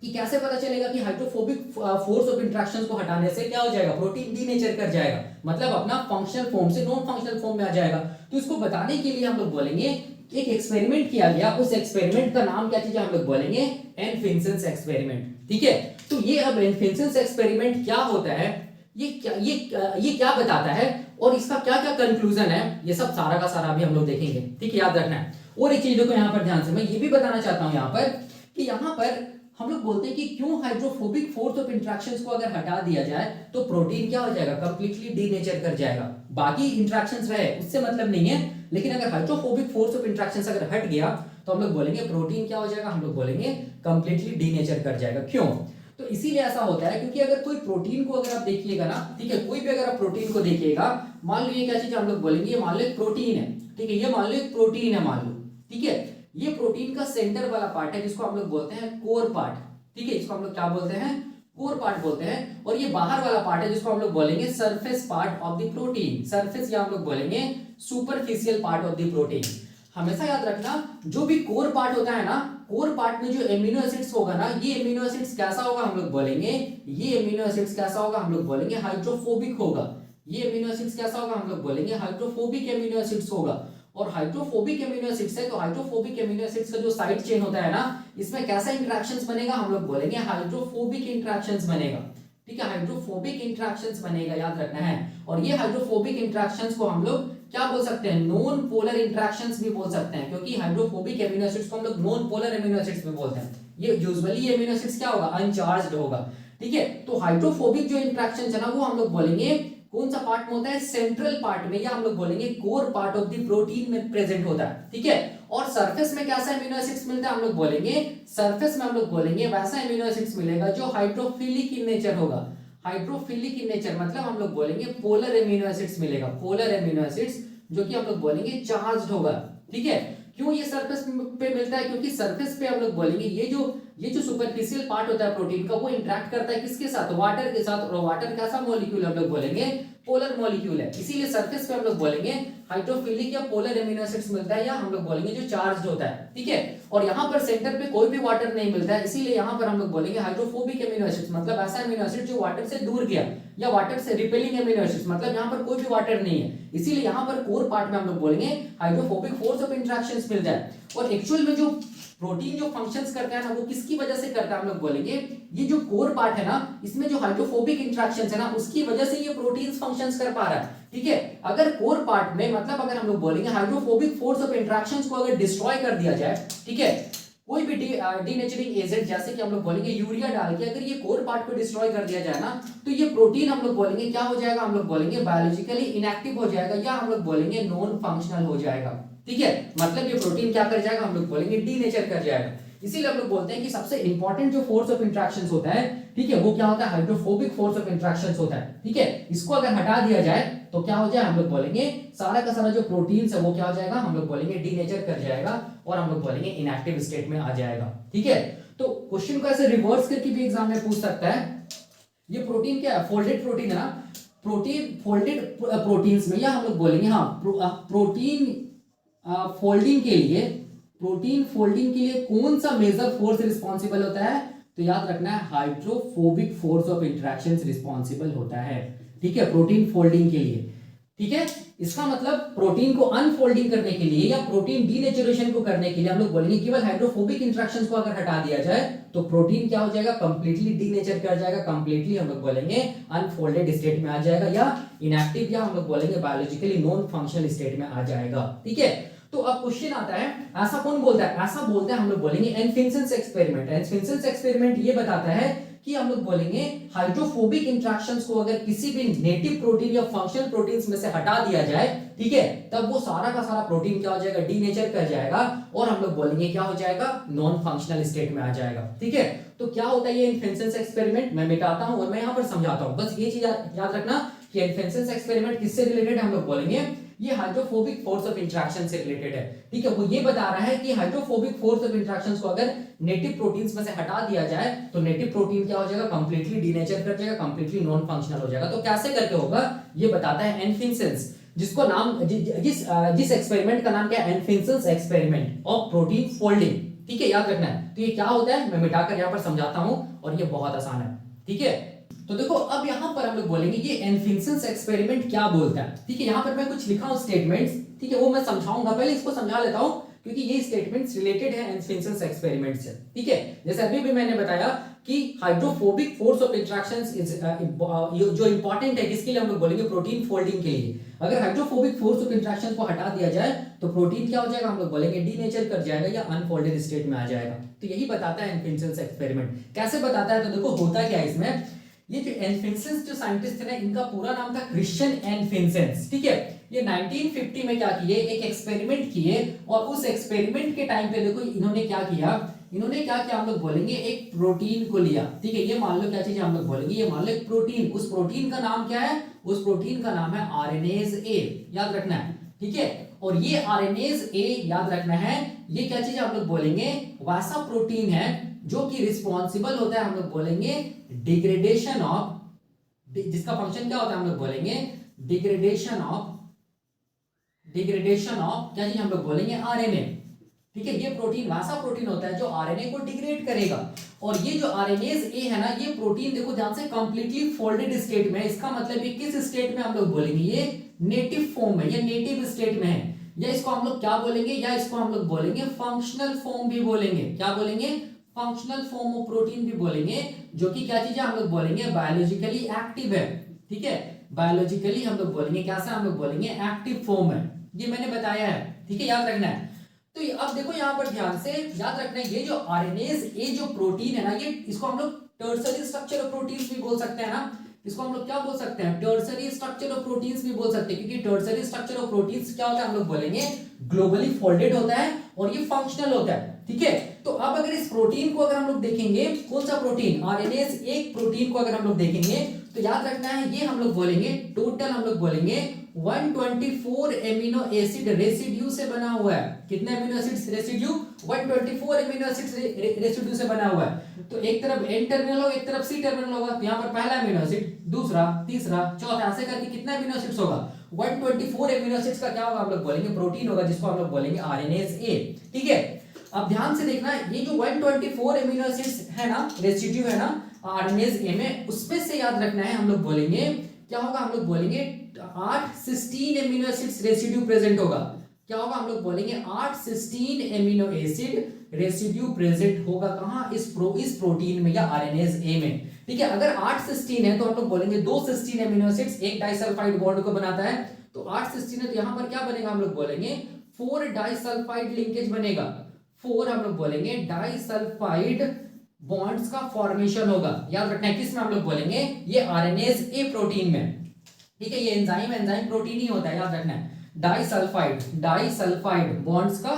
कि कैसे पता चलेगा कि हाइड्रोफोबिक फोर्स ऑफ इंटरेक्शंस को हटाने से क्या हो जाएगा? प्रोटीन डीनेचर कर जाएगा, मतलब अपना फंक्शनल फॉर्म से नॉन फंक्शनल फॉर्म में आ जाएगा। तो इसको बताने के लिए हम लोग बोलेंगे एक एक्सपेरिमेंट किया गया, उस एक्सपेरिमेंट का नाम क्या चीज है? हम लोग बोलेंगे एनफिंसेंस एक्सपेरिमेंट, ठीक है। तो ये अब एनफिंसेंस एक्सपेरिमेंट क्या होता है, ये क्या बताता है और इसका क्या क्या कंक्लूजन है, ये सब सारा का सारा भी हम लोग देखेंगे, ठीक है, याद रखना है। और एक चीज देखो यहाँ पर ध्यान से, मैं ये भी बताना चाहता हूँ यहाँ पर कि यहाँ पर हम लोग बोलते हैं कि क्यों हाइड्रोफोबिक फोर्स ऑफ इंटरेक्शंस को अगर हटा दिया जाए तो प्रोटीन क्या हो जाएगा? कंप्लीटली डीनेचर कर जाएगा। बाकी इंटरेक्शंस रहे उससे मतलब नहीं है, लेकिन अगर हाइड्रोफोबिक फोर्स ऑफ इंटरेक्शंस अगर हट गया तो हम लोग बोलेंगे प्रोटीन क्या हो जाएगा? हम लोग बोलेंगे कंप्लीटली डीनेचर कर जाएगा। क्यों? तो इसीलिए ऐसा होता है क्योंकि अगर कोई प्रोटीन को अगर आप देखिएगा ना, ठीक है, कोई भी अगर आप प्रोटीन को देखिएगा, मान लो ये क्या चीज हम लोग बोलेंगे, ये मान लो एक प्रोटीन है, ठीक है, ये मान लो एक प्रोटीन है, मान लो, ठीक है, ये प्रोटीन का सेंटर वाला पार्ट है जिसको हम लोग बोलते हैं कोर पार्ट, ठीक है, इसको हम लोग क्या बोलते हैं? कोर पार्ट बोलते हैं। और ये बाहर वाला पार्ट है जिसको हम लोग बोलेंगे surface part of the protein, surface या हम लोग बोलेंगे superficial part of the protein. हमेशा याद रखना जो भी कोर पार्ट होता है ना, कोर पार्ट में जो एमिनो एसिड्स होगा ना, ये एमिनो एसिड्स कैसा होगा? हम लोग बोलेंगे ये एमिनो एसिड्स कैसा होगा? हम लोग बोलेंगे हाइड्रोफोबिक होगा। ये एमिनो एसिड्स कैसा होगा? हम लोग बोलेंगे हाइड्रोफोबिक एमिनो एसिड्स होगा। और हाइड्रोफोबिक एमिनो एसिड्स है तो हाइड्रोफोबिक एमिनो एसिड्स का जो साइड चेन होता है ना, इसमें कैसा इंटरेक्शंस बनेगा? हम लोग बोलेंगे हाइड्रोफोबिक इंटरेक्शंस बनेगा, ठीक है, हाइड्रोफोबिक इंटरेक्शंस बनेगा, याद रखना है। और ये हाइड्रोफोबिक इंटरेक्शंस को हम लोग क्या बोल सकते हैं? नॉन पोलर इंटरेक्शंस भी बोल सकते हैं, क्योंकि हाइड्रोफोबिक एमिनो एसिड्स को हम लोग नॉन पोलर एमिनो एसिड्स भी बोलते हैं। ये यूजुअली ये एमिनो एसिड्स क्या होगा? अनचार्ज्ड होगा, ठीक है। तो हाइड्रोफोबिक जो इंटरेक्शंस है ना, वो हम लोग बोलेंगे कौन सा पार्ट में होता है? सेंट्रल पार्ट में, या हम लोग बोलेंगे core part of the protein में प्रेजेंट होता है, ठीक है। और सरफेस में कैसा एमिनो एसिड्स मिलता है? हम लोग बोलेंगे सरफेस में हम लोग बोलेंगे वैसा एमिनो एसिड्स मिलेगा जो हाइड्रोफिलिक इन नेचर होगा। हाइड्रोफिलिक इन नेचर मतलब हम लोग बोलेंगे पोलर एमिनो एसिड्स मिलेगा, पोलर एमिनो एसिड्स जो कि हम लोग बोलेंगे चार्ज्ड होगा, ठीक है। क्यों ये सरफेस पे मिलता है? क्योंकि सरफेस पे हम लोग बोलेंगे ये जो सुपरफिशियल पार्ट होता है प्रोटीन का, वो इंटरेक्ट करता है किसके साथ? वाटर के साथ। और वाटर कैसा मॉलिक्यूल हम लोग बोलेंगे? पोलर मॉलिक्यूल है। इसीलिए सरफेस पे हम लोग बोलेंगे हाइड्रोफिलिक या पोलर एमिनो एसिड्स मिलता है, या हम लोग बोलेंगे जो चार्ज्ड होता है, ठीक है। और यहाँ पर सेंटर पे कोई भी वाटर नहीं मिलता है, इसीलिए यहाँ पर हम लोग बोलेंगे हाइड्रोफोबिक एमिनो एसिड्स, मतलब ऐसा एमिनो एसिड जो वाटर से दूर गया, या वाटर से रिपेलिंग एमिनो एसिड्स, मतलब यहाँ पर कोई भी वाटर नहीं है, इसीलिए यहाँ पर कोर पार्ट में हम लोग बोलेंगे हाइड्रोफोबिक फोर्स ऑफ इंटरेक्शंस मिल जाए। और एक्चुअल में जो प्रोटीन जो फंक्शंस करता है ना, वो किसकी वजह से करता है? हम लोग बोलेंगे ये जो कोर पार्ट है ना, इसमें जो हाइड्रोफोबिक इंटरेक्शंस है ना, उसकी वजह से ये प्रोटीन्स फंक्शंस कर पा रहा है, ठीक है। अगर कोर पार्ट में मतलब अगर हम लोग बोलेंगे हाइड्रोफोबिक फोर्स ऑफ इंटरेक्शंस को अगर डिस्ट्रॉय कर दिया जाए, ठीक है, कोई भी डीनेचरिंग एजेंट जैसे कि हम लोग बोलेंगे यूरिया डाल के अगर ये कोर पार्ट को डिस्ट्रॉय कर दिया जाए ना, तो ये प्रोटीन हम लोग बोलेंगे क्या हो जाएगा? हम लोग बोलेंगे बायोलॉजिकली इनएक्टिव हो जाएगा, या हम लोग बोलेंगे नॉन फंक्शनल हो जाएगा, ठीक है। मतलब ये प्रोटीन क्या कर जाएगा? हम लोग बोलेंगे डीनेचर कर जाएगा। इसीलिए हम लोग बोलते हैं कि सबसे इंपॉर्टेंट जो फोर्स ऑफ इंटरेक्शंस होता है, ठीक है, वो क्या होता है? हाइड्रोफोबिक फोर्स ऑफ इंटरेक्शंस होता है, ठीक है। इसको अगर हटा दिया जाए तो क्या हो जाए? हम लोग बोलेंगे सारा का सारा जो प्रोटीन्स है वो क्या हो जाएगा? हम लोग बोलेंगे डीनेचर कर जाएगा, और हम लोग बोलेंगे इनएक्टिव स्टेट में आ जाएगा, ठीक है। तो क्वेश्चन को ऐसे रिवर्स करके भी एग्जाम में पूछ सकता है। ये प्रोटीन क्या है? फोल्डेड प्रोटीन है ना, प्रोटीन फोल्डेड प्रोटीन्स में, या हम लोग बोलेंगे हाँ प्रोटीन फोल्डिंग के लिए, प्रोटीन फोल्डिंग के लिए कौन सा मेजर फोर्स रिस्पॉन्सिबल होता है? तो याद रखना है hydrophobic force of interactions responsible होता है, ठीक है, प्रोटीन फोल्डिंग के लिए, ठीक है। इसका मतलब प्रोटीन को अनफोल्डिंग करने के लिए या प्रोटीन डीनेचुरेशन को करने के लिए हम लोग बोलेंगे केवल हाइड्रोफोबिक इंटरेक्शंस को अगर हटा दिया जाए तो प्रोटीन क्या हो जाएगा? कंप्लीटली डीनेचर कर जाएगा, कंप्लीटली हम लोग बोलेंगे अनफोल्डेड स्टेट में आ जाएगा, या इनएक्टिव, या हम लोग बोलेंगे बायोलॉजिकली नॉन फंक्शनल स्टेट में आ जाएगा, ठीक है। तो अब क्वेश्चन आता है, ऐसा कौन बोलता है? ऐसा बोलते हैं हम लोग बोलेंगे एनफिंसेंस एक्सपेरिमेंट। एनफिंसेंस एक्सपेरिमेंट ये बताता है कि हम लोग बोलेंगे हाइड्रोफोबिक इंटरेक्शंस को अगर किसी भी नेटिव प्रोटीन या फंक्शनल प्रोटीन्स में से हटा दिया जाए, ठीक है, तब वो सारा का सारा प्रोटीन क्या हो जाएगा? डीनेचर कर जाएगा और हम लोग बोलेंगे क्या हो जाएगा? नॉन फंक्शनल स्टेट में आ जाएगा। ठीक है, तो क्या होता है ये एनफिंसेंस एक्सपेरिमेंट? मैं मिटाता हूं और मैं यहां पर समझाता हूं। बस ये चीज याद रखना कि एनफिंसेंस एक्सपेरिमेंट किससे रिलेटेड है? हम लोग बोलेंगे ये हाइड्रोफोबिक फोर्स ऑफ इंटरेक्शन से रिलेटेड है। ठीक है, वो ये बता रहा है कि हाइड्रोफोबिक फोर्स ऑफ इंटरेक्शंस को अगर नेटिव प्रोटीन्स में से हटा दिया जाए तो नेटिव प्रोटीन क्या हो जाएगा? कंप्लीटली डीनेचर कर जाएगा, कंप्लीटली नॉन फंक्शनल हो जाएगा। तो कैसे करके होगा ये बताता है एनफिंसेंस, जिसको नाम जिस एक्सपेरिमेंट का नाम क्या है? एनफिंसेंस एक्सपेरिमेंट ऑफ प्रोटीन फोल्डिंग। ठीक है, याद रखना है। तो ये क्या होता है मैं मिटाकर यहां पर समझाता हूं और ये बहुत आसान है। ठीक है, तो देखो अब यहां पर हम लोग बोलेंगे ये एनफिंसेंस एक्सपेरिमेंट क्या बोलता है। ठीक है, यहां पर मैं कुछ लिखा हूं स्टेटमेंट्स, ठीक है, वो मैं समझाऊंगा, पहले इसको समझा लेता हूं क्योंकि ये स्टेटमेंट्स रिलेटेड है एनफिंसेंस एक्सपेरिमेंट से। ठीक है, जैसे अभी भी मैंने बताया कि hydrophobic force of interactions is जो इंपॉर्टेंट है किसके लिए? हम लोग बोलेंगे प्रोटीन फोल्डिंग के लिए। अगर हाइड्रोफोबिक फोर्स ऑफ इंटरेक्शन को हटा दिया जाए तो प्रोटीन क्या हो जाएगा? हम लोग बोलेंगे डीनेचर कर जाएगा या अनफोल्डेड स्टेट में आ जाएगा। तो यही बताता है एनफिंसेंस एक्सपेरिमेंट। कैसे बताता है? तो देखो होता क्या है इसमें, ये जो एनफिंसेंस जो साइंटिस्ट थे ना, इनका पूरा नाम था क्रिश्चियन एनफिंसेंस। ठीक है, ये 1950 में क्या किए? एक एक्सपेरिमेंट किए और उस एक्सपेरिमेंट के टाइम पे देखो इन्होंने क्या किया, हम लोग बोलेंगे एक प्रोटीन को लिया। ठीक है, ये मान लो क्या चीज हम लोग बोलेंगे, ये मान लो एक प्रोटीन। उस प्रोटीन का नाम क्या है? उस प्रोटीन का नाम है आरएनएज ए, याद रखना है। ठीक है, और ये आरएनएज ए याद रखना है, ये क्या चीज हम लोग बोलेंगे? वैसा प्रोटीन है जो कि रिस्पॉन्सिबल होता है, हम लोग बोलेंगे डिग्रेडेशन ऑफ, जिसका फंक्शन क्या होता है? हम लोग बोलेंगे डिग्रेडेशन ऑफ क्या चीज? हम लोग बोलेंगे आरएनए। ठीक है, ये प्रोटीन वैसा प्रोटीन होता है जो आरएनए को डिग्रेड करेगा। और ये जो आरएनएज ए है ना, ये प्रोटीन देखो ध्यान से कंप्लीटली फोल्डेड स्टेट में है। इसका मतलब ये किस स्टेट में हम लोग बोलेंगे? ये नेटिव फॉर्म में, ये नेटिव स्टेट में है। या इसको हम लोग क्या बोलेंगे? या इसको हम लोग बोलेंगे फंक्शनल फॉर्म भी बोलेंगे। क्या बोलेंगे? फंक्शनल फॉर्म ऑफ प्रोटीन भी बोलेंगे, जो कि क्या चीज है? हम लोग बोलेंगे बायोलॉजिकली एक्टिव है। ठीक है, बायोलॉजिकली हम लोग बोलेंगे कैसा? हम लोग बोलेंगे एक्टिव फॉर्म है। ये मैंने बताया है। ठीक है, याद रखना है। तो अब देखो यहां पर ध्यान से याद रखना है, ये जो आरएनएज ए जो प्रोटीन है ना, ये इसको हम लोग टर्सरी स्ट्रक्चर ऑफ प्रोटीन्स भी बोल सकते हैं ना। इसको हम लोग क्या बोल सकते हैं? टर्सरी स्ट्रक्चर ऑफ प्रोटीन्स भी बोल सकते हैं, क्योंकि टर्सरी स्ट्रक्चर ऑफ प्रोटीन्स क्या होता है? हम लोग बोलेंगे ग्लोबली फोल्डेड होता है और ये फंक्शनल होता है। ठीक है, तो अब अगर इस प्रोटीन को अगर हम लोग देखेंगे, कौन सा प्रोटीन? आरएनएज एक प्रोटीन को अगर हम लोग देखेंगे तो याद रखना है ये हम लोग बोलेंगे टोटल, हम लोग बोलेंगे 124 एमिनो एसिड रेसिड्यू से बना हुआ है। कितने amino acids residue? 124 amino acids residue से बना हुआ है। तो एक तरफ एन टर्मिनल होगा, एक तरफ सी टर्मिनल होगा। तो यहाँ पर पहला एमिनो एसिड, दूसरा, तीसरा, चौथा, ऐसे करके कितना एमिनो एसिड्स होगा? 124 एमिनो एसिड्स का क्या होगा? हम लोग बोलेंगे प्रोटीन होगा, जिसको हम लोग बोलेंगे आरएनएज ए। ठीक है, अब ध्यान से देखना, ये जो 124 एमिनो एसिड्स है ना, रेसिड्यू है ना आरएनएज ए में, उसमें से याद रखना है हम लोग बोलेंगे क्या होगा? हम लोग बोलेंगे 8 cysteine amino acids residue present होगा। क्या होगा? हम लोग बोलेंगे 8 cysteine amino acid residue present होगा। कहां? इस प्रोटीन में या आरएनएज ए में। ठीक है, अगर 8 सिस्टीन है तो हम लोग बोलेंगे 2 सिस्टीन एमिनो एसिड्स एक डाइसल्फाइड बॉन्ड को बनाता है। तो 8 सिस्टीन है तो यहां पर क्या बनेगा? हम लोग बोलेंगे 4 डाइसल्फाइड लिंकेज बनेगा। 4 हम लोग बोलेंगे डाइसल्फाइड बॉन्ड्स का फॉर्मेशन होगा। याद रखना है किस में? हम लोग बोलेंगे ये आरएनएज ए प्रोटीन में। ठीक है, ये एंजाइम प्रोटीन ही होता है, याद रखना है। डाइसल्फाइड बॉन्ड्स का,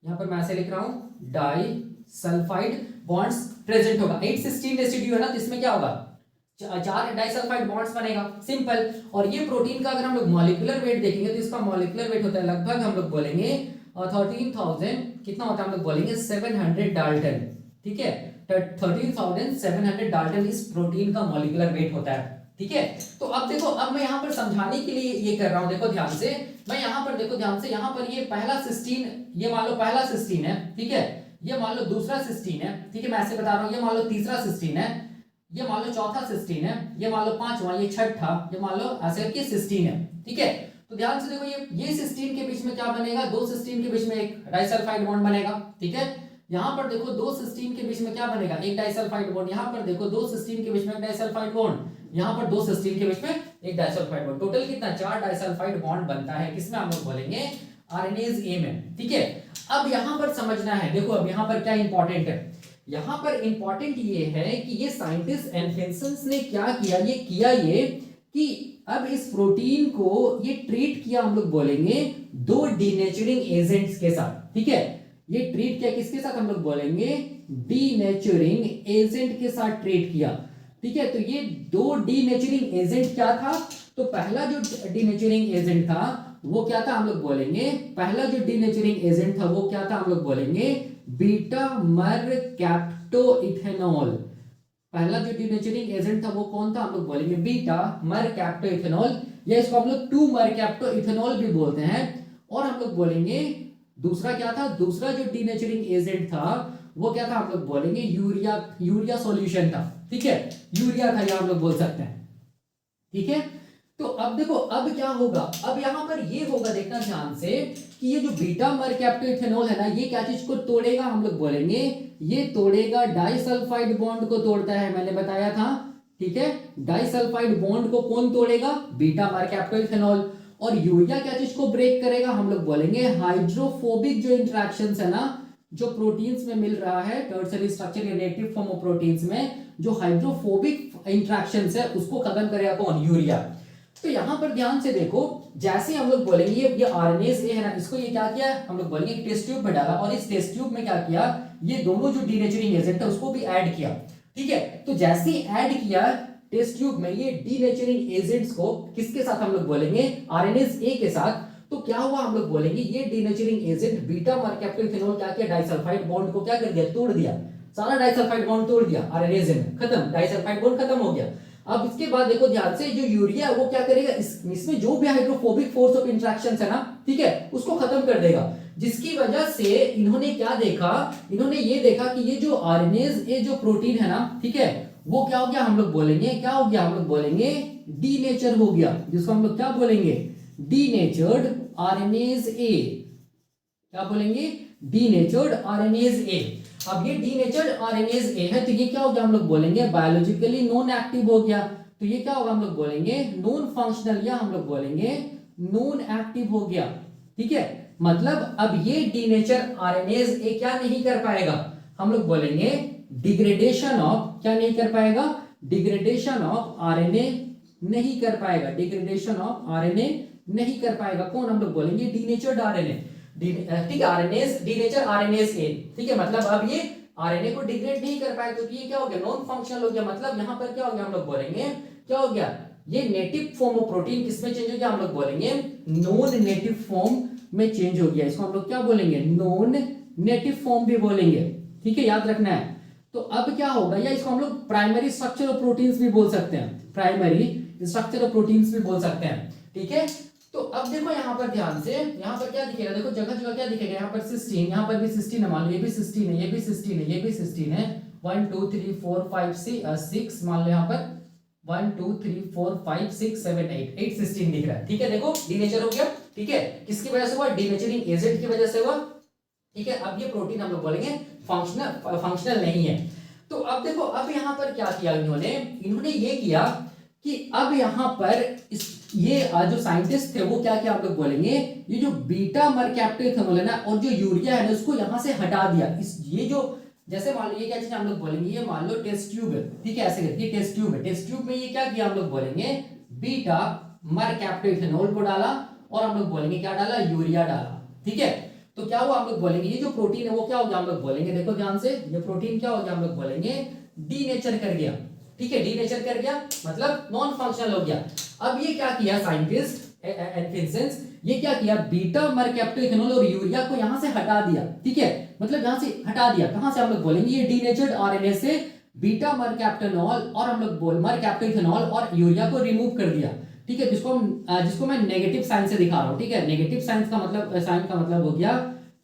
यहां पर मैं ऐसे लिख रहा हूं, डाइसल्फाइड बॉन्ड्स प्रेजेंट होगा। 8 सिस्टीन रेसिड्यू है ना, तो इसमें क्या होगा? 4 डाइसल्फाइड बॉन्ड्स बनेगा, सिंपल। और ये प्रोटीन का अगर हम लोग मॉलिक्यूलर वेट देखेंगे तो इसका मॉलिक्यूलर वेट होता है लगभग हम लोग बोलेंगे 13,000, कितना होता है? हम लोग बोलेंगे 700 डाल्टन। ठीक है, 13,700 डाल्टन इस प्रोटीन का मॉलिक्यूलर वेट होता है। ठीक है, तो अब देखो, अब मैं यहाँ पर समझाने के लिए ये कर रहा हूं। देखो ध्यान से, मैं यहाँ पर देखो ध्यान से, यहाँ पर ये पहला सिस्टीन, ये मान लो पहला सिस्टीन है। ठीक है, ये मान लो दूसरा सिस्टीन है। ठीक है, मैं ऐसे बता रहा हूँ, ये मान लो तीसरा सिस्टीन है, ये मान लो चौथा सिस्टीन है, ये मान लो पांचवा, ये छठा, ये मान लो ऐसे करके सिस्टीन है। ठीक है, तो ध्यान से देखो, ये सिस्टीन के बीच में क्या बनेगा? 2 सिस्टीन के बीच में एक डाइसल्फाइड बॉन्ड बनेगा। ठीक है, यहां पर देखो 2 सिस्टीन के बीच में क्या बनेगा? एक डाइसल्फाइड बॉन्ड। यहां पर देखो 2 सिस्टीन के बीच में एक डाइसल्फाइड बॉन्ड, यहां पर 2 सिस्टीन के बीच में एक डाइसल्फाइड बॉन्ड। टोटल कितना? 4 डाइसल्फाइड बॉन्ड बनता है। किसमें? हम लोग बोलेंगे आरएनएज ए में, ठीक है। अब यहां पर समझना है, देखो अब यहां पर क्या इंपॉर्टेंट है, यहां पर इंपॉर्टेंट ये है कि ये साइंटिस्ट एनफिंसन ने क्या किया, ये किया ये कि अब इस प्रोटीन को ये ट्रीट किया, हम लोग बोलेंगे दो डीनेचरिंग एजेंट्स के साथ, ठीक है। ये ट्रीट किया किसके साथ, हम लोग बोलेंगे डीनेचरिंग एजेंट के साथ ट्रीट किया, ठीक है। तो ये दो डीनेचरिंग एजेंट क्या था, तो पहला जो डीनेचरिंग एजेंट था वो क्या था, हम लोग बोलेंगे पहला जो डीनेचरिंग एजेंट था वो क्या था, हम लोग बोलेंगे बीटा मरकैप्टोइथेनॉल। पहला जो डीनेचरिंग एजेंट था वो कौन था, हम लोग बोलेंगे बीटा मरकैप्टोइथेनॉल, या इसको हम लोग 2 मरकैप्टोइथेनॉल भी बोलते हैं। और हम लोग बोलेंगे दूसरा क्या था, दूसरा जो डीनेचरिंग एजेंट था वो क्या था, हम लोग बोलेंगे यूरिया सॉल्यूशन था, ठीक है, यूरिया था, या हम लोग बोल सकते हैं, ठीक है। तो अब देखो अब क्या होगा, अब यहां पर ये होगा, देखना ध्यान से कि ये जो बीटा मरकैप्टोइथेनॉल है ना, ये क्या चीज को तोड़ेगा, हम लोग बोलेंगे ये तोड़ेगा डाइसल्फाइड बॉन्ड को तोड़ता है, मैंने बताया था, ठीक है। डाइसल्फाइड बॉन्ड को कौन तोड़ेगा, बीटा मरकैप्टोइथेनॉल। और यूरिया क्या चीज को ब्रेक करेगा, हम लोग बोलेंगे हाइड्रोफोबिक जो इंटरेक्शंस है ना, जो प्रोटीन्स में मिल रहा है tertiary structure relative form of proteins में जो हाइड्रोफोबिक इंटरेक्शंस है उसको खत्म करेगा कौन, यूरिया। तो यहां पर ध्यान से देखो, जैसे हम लोग बोलेंगे ये आरएनएज ए है ना, इसको ये क्या किया, हम लोग बोलेंगे टेस्ट ट्यूब में डाला, और इस टेस्ट ट्यूब में क्या किया, ये दोनों जो डीनेचरिंग एजेंट है उसको भी ऐड किया, ठीक है। तो जैसे ही ऐड किया टेस्ट ट्यूब में ये डीनेचरिंग एजेंट्स को, किसके साथ हम लोग बोलेंगे आरएनएज ए के साथ, तो क्या हुआ, हम लोग बोलेंगे ये डीनेचरिंग एजेंट बीटा मरकैप्टोइथेनॉल क्या किया, डाइसल्फाइड बॉन्ड को क्या कर दिया, तोड़ दिया, सारा डाइसल्फाइड बॉन्ड तोड़ दिया आरएनएज में, खत्म, डाइसल्फाइड बॉन्ड खत्म हो गया। अब इसके बाद देखो ध्यान से, जो यूरिया है वो क्या करेगा, इसमें जो भी हाइड्रोफोबिक फोर्स ऑफ इंटरेक्शंस है ना, ठीक है, उसको खत्म कर देगा, जिसकी वजह से इन्होंने क्या देखा, इन्होंने ये देखा कि ये जो आरएनएज ये जो प्रोटीन है ना, ठीक है, वो क्या हो गया, हम लोग बोलेंगे क्या हो गया, हम लोग बोलेंगे डीनेचर हो गया, जिसको हम लोग क्या बोलेंगे, डीनेचर्ड आरएनएज ए, क्या बोलेंगे, डीनेचर्ड आरएनएज ए। अब ये डीनेचर्ड आरएनएज ए है, तो ये क्या हो गया, हम लोग बोलेंगे बायोलॉजिकली नॉन एक्टिव हो गया, तो ये क्या होगा, हम लोग बोलेंगे नॉन फंक्शनल, या हम लोग बोलेंगे नॉन एक्टिव हो गया, ठीक है। मतलब अब ये डीनेचर आरएनएज ए क्या नहीं कर पाएगा, हम लोग बोलेंगे डिग्रेडेशन ऑफ, क्या नहीं कर पाएगा, डिग्रेडेशन ऑफ आरएनए नहीं कर पाएगा, डिग्रेडेशन ऑफ आरएनए नहीं कर पाएगा, कौन, हम लोग बोलेंगे डीनेचर्ड आरएनए, ठीक है, आरएनएज डीनेचर आरएनएज ए, ठीक है। मतलब अब ये आरएनए को डिग्रेड नहीं कर पाएगा, क्योंकि ये क्या हो गया, नॉन फंक्शनल हो गया। मतलब यहां पर क्या हो गया, हम लोग बोलेंगे क्या हो गया, ये नेटिव फॉर्म ऑफ प्रोटीन किसमें चेंज हो गया, हम लोग बोलेंगे नॉन नेटिव फॉर्म में चेंज हो गया, इसको हम लोग क्या बोलेंगे, नॉन नेटिव फॉर्म भी बोलेंगे, ठीक है, याद रखना है। तो अब क्या होगा, या इसको हम लोग प्राइमरी स्ट्रक्चर ऑफ प्रोटीन्स भी बोल सकते हैं, प्राइमरी स्ट्रक्चर ऑफ प्रोटीन्स भी बोल सकते हैं, ठीक है। तो अब देखो यहाँ पर ध्यान से, यहाँ पर क्या दिखेगा, देखो जगह जगह क्या दिखेगा, यहाँ पर सिस्टीन, यहाँ पर भी सिस्टीन है, मान लो ये भी सिस्टीन है, ये भी सिस्टीन है, ये भी सिस्टीन है, 1 2 3 4 5 6 मान लो यहाँ पर 1 2 3 4 5 6 7 8 सिस्टीन दिख रहा है, ठीक है। देखो डीनेचर हो गया, ठीक है, किसकी वजह से हुआ, डीनेचरिंग एजेंट की वजह से हुआ, ठीक है। अब ये प्रोटीन हम लोग बोलेंगे फंक्शनल नहीं है। तो अब देखो, अब यहाँ पर क्या किया इन्होंने ये किया कि अब यहाँ पर ये जो साइंटिस्ट थे वो क्या किया, आप लोग बोलेंगे ये जो बीटा मरकैप्टोइथेनॉल है ना, और जो यूरिया है ना, उसको यहाँ से हटा दिया। ये जो जैसे मान लो ये क्या चीज हम लोग बोलेंगे, ये मान लो टेस्ट ट्यूब है, ठीक है, ऐसे करके टेस्ट ट्यूब है, टेस्ट ट्यूब में ये क्या किया, हम लोग बोलेंगे बीटा मरकैप्टोइथेनॉल को डाला, और हम लोग बोलेंगे क्या डाला, यूरिया डाला, ठीक है। तो क्या हुआ, हम लोग बोलेंगे ये जो प्रोटीन है वो क्या हो गया, हम लोग बोलेंगे, देखो ध्यान से, ये प्रोटीन क्या हो गया, हम लोग बोलेंगे डीनेचर कर गया, ठीक है, डीनेचर कर गया, मतलब नॉन फंक्शनल हो गया। अब ये क्या किया साइंटिस्ट एनफिंसन, ये क्या किया, बीटा मरकैप्टोइथेनॉल और यूरिया को यहां से हटा दिया, ठीक है, मतलब यहां से हटा दिया, कहां से, हम लोग बोलेंगे ये डीनेचर्ड आरएनए से बीटा मरकैप्टोइथेनॉल और हम लोग मरकैप्टोइथेनॉल और यूरिया को रिमूव कर दिया, ठीक है। जिसको मैं नेगेटिव साइन से दिखा रहा हूं, ठीक है, नेगेटिव साइन का मतलब हो गया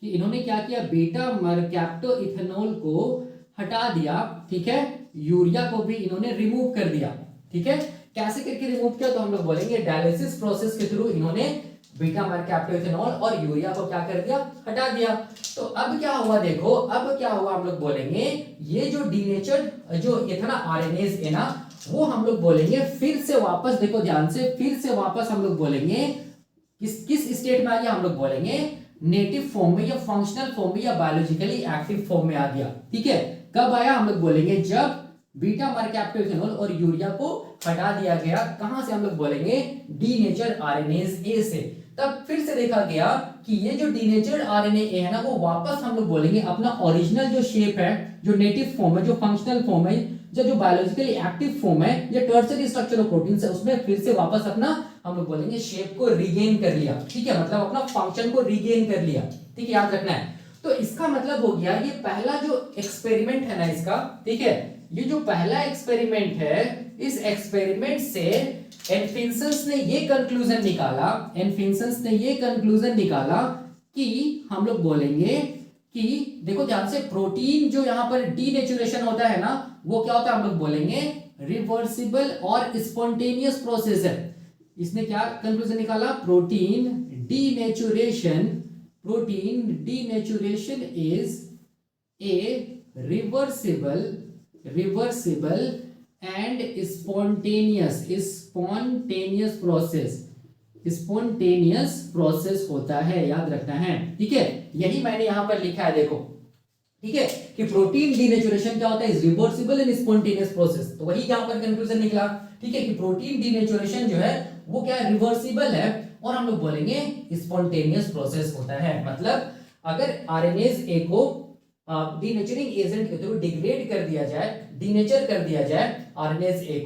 कि इन्होंने क्या किया, बीटा मरकैप्टोइथेनॉल को हटा दिया, ठीक है, यूरिया को भी इन्होंने रिमूव कर दिया, ठीक है। कैसे करके रिमूव किया, तो हम लोग बोलेंगे डायलिसिस प्रोसेस के थ्रू इन्होंने बीटा मरकैप्टोइथेनॉल और यूरिया को क्या कर दिया, हटा दिया। तो अब क्या हुआ, देखो अब क्या हुआ, हम लोग बोलेंगे ये जो डीनेचर्ड जो ये था ना आरएनएज है ना, वो हम लोग बोलेंगे फिर से वापस, देखो ध्यान से, फिर से वापस हम लोग बोलेंगे किस किस स्टेट में आ गया, हम लोग बोलेंगे नेटिव फॉर्म में या फंक्शनल फॉर्म में या बायोलॉजिकली एक्टिव फॉर्म में आ गया। ठीक है, कब आया, हम लोग बोलेंगे जब बीटा मरकैप्टोइथेनॉल और यूरिया को हटा दिया गया। कहां से, हम लोग बोलेंगे डीनेचर आरएनएज ए से। तब फिर से देखा गया कि ये जो डीनेचर्ड आरएनए ए है ना, वो वापस हम लोग बोलेंगे अपना ओरिजिनल जो शेप है, जो नेटिव फॉर्म है, जो फंक्शनल फॉर्म है, जो बायोलॉजिकली एक्टिव फॉर्म है, ये टर्शियरी स्ट्रक्चर ऑफ प्रोटीन है, उसमें फिर से वापस अपना हम लोग बोलेंगे शेप को रीगेन कर लिया। ठीक है, मतलब अपना फंक्शन को रीगेन कर लिया। ठीक है, याद रखना है। तो इसका मतलब हो गया ये पहला जो एक्सपेरिमेंट है ना इसका, ठीक है, ये जो पहला एक्सपेरिमेंट है, इस एक्सपेरिमेंट से एनफिंसन्स ने ये कंक्लूजन निकाला, एनफिंसन्स ने ये कंक्लूजन निकाला कि हम लोग बोलेंगे कि देखो ध्यान से, प्रोटीन जो यहां पर डीनेचुरेशन होता है ना, वो क्या होता है, हम लोग बोलेंगे रिवर्सिबल और स्पॉन्टेनियस प्रोसेस है। इसने क्या कंक्लूजन निकाला, protein denaturation is a reversible and spontaneous process होता है, याद रखना है। ठीक है, यही मैंने यहां पर लिखा है, देखो। ठीक है, कि प्रोटीन डीनेचुरेशन क्या होता है, is reversible and spontaneous process. तो वही यहां पर कंक्लूजन निकला। ठीक है, कि प्रोटीन डीनेचुरेशन जो है वो क्या है, रिवर्सिबल है, और हम लोग बोलेंगे स्पॉन्टेनियस प्रोसेस होता है। मतलब अगर आरएनएज ए को डीनेचरिंग एजेंट के थ्रू डिग्रेड कर दिया जाए, डीनेचर कर दिया जाए, आरएनएज ए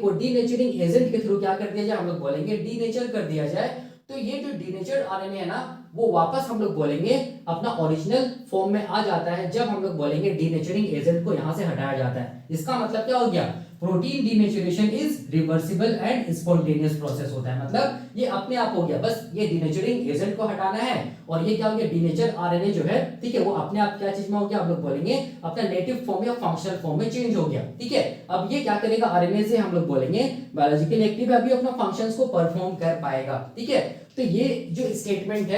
को डीनेचरिंग एजेंट के थ्रू क्या कर दिया जाए, हम लोग बोलेंगे डीनेचर कर दिया जाए, तो ये जो डीनेचर्ड आरएनए है ना, वो वापस हम लोग बोलेंगे अपना ओरिजिनल फॉर्म में आ जाता है, जब हम लोग बोलेंगे डीनेचरिंग एजेंट को यहां से हटाया जाता है। इसका मतलब क्या हो गया, protein denaturation is reversible and spontaneous process होता है। मतलब ये अपने आप हो गया, बस ये डीनेचरिंग एजेंट को हटाना है, और ये क्या हो गया, डीनेचर आरएनए जो है, ठीक है, वो अपने आप क्या चीज में हो गया, हम लोग बोलेंगे अपना नेटिव फॉर्म या फंक्शनल फॉर्म में चेंज हो गया। ठीक है, अब ये क्या करेगा, आरएनए से हम लोग बोलेंगे बायोलॉजिकली एक्टिव है, अभी अपना फंक्शंस को परफॉर्म कर पाएगा। ठीक है, तो ये जो स्टेटमेंट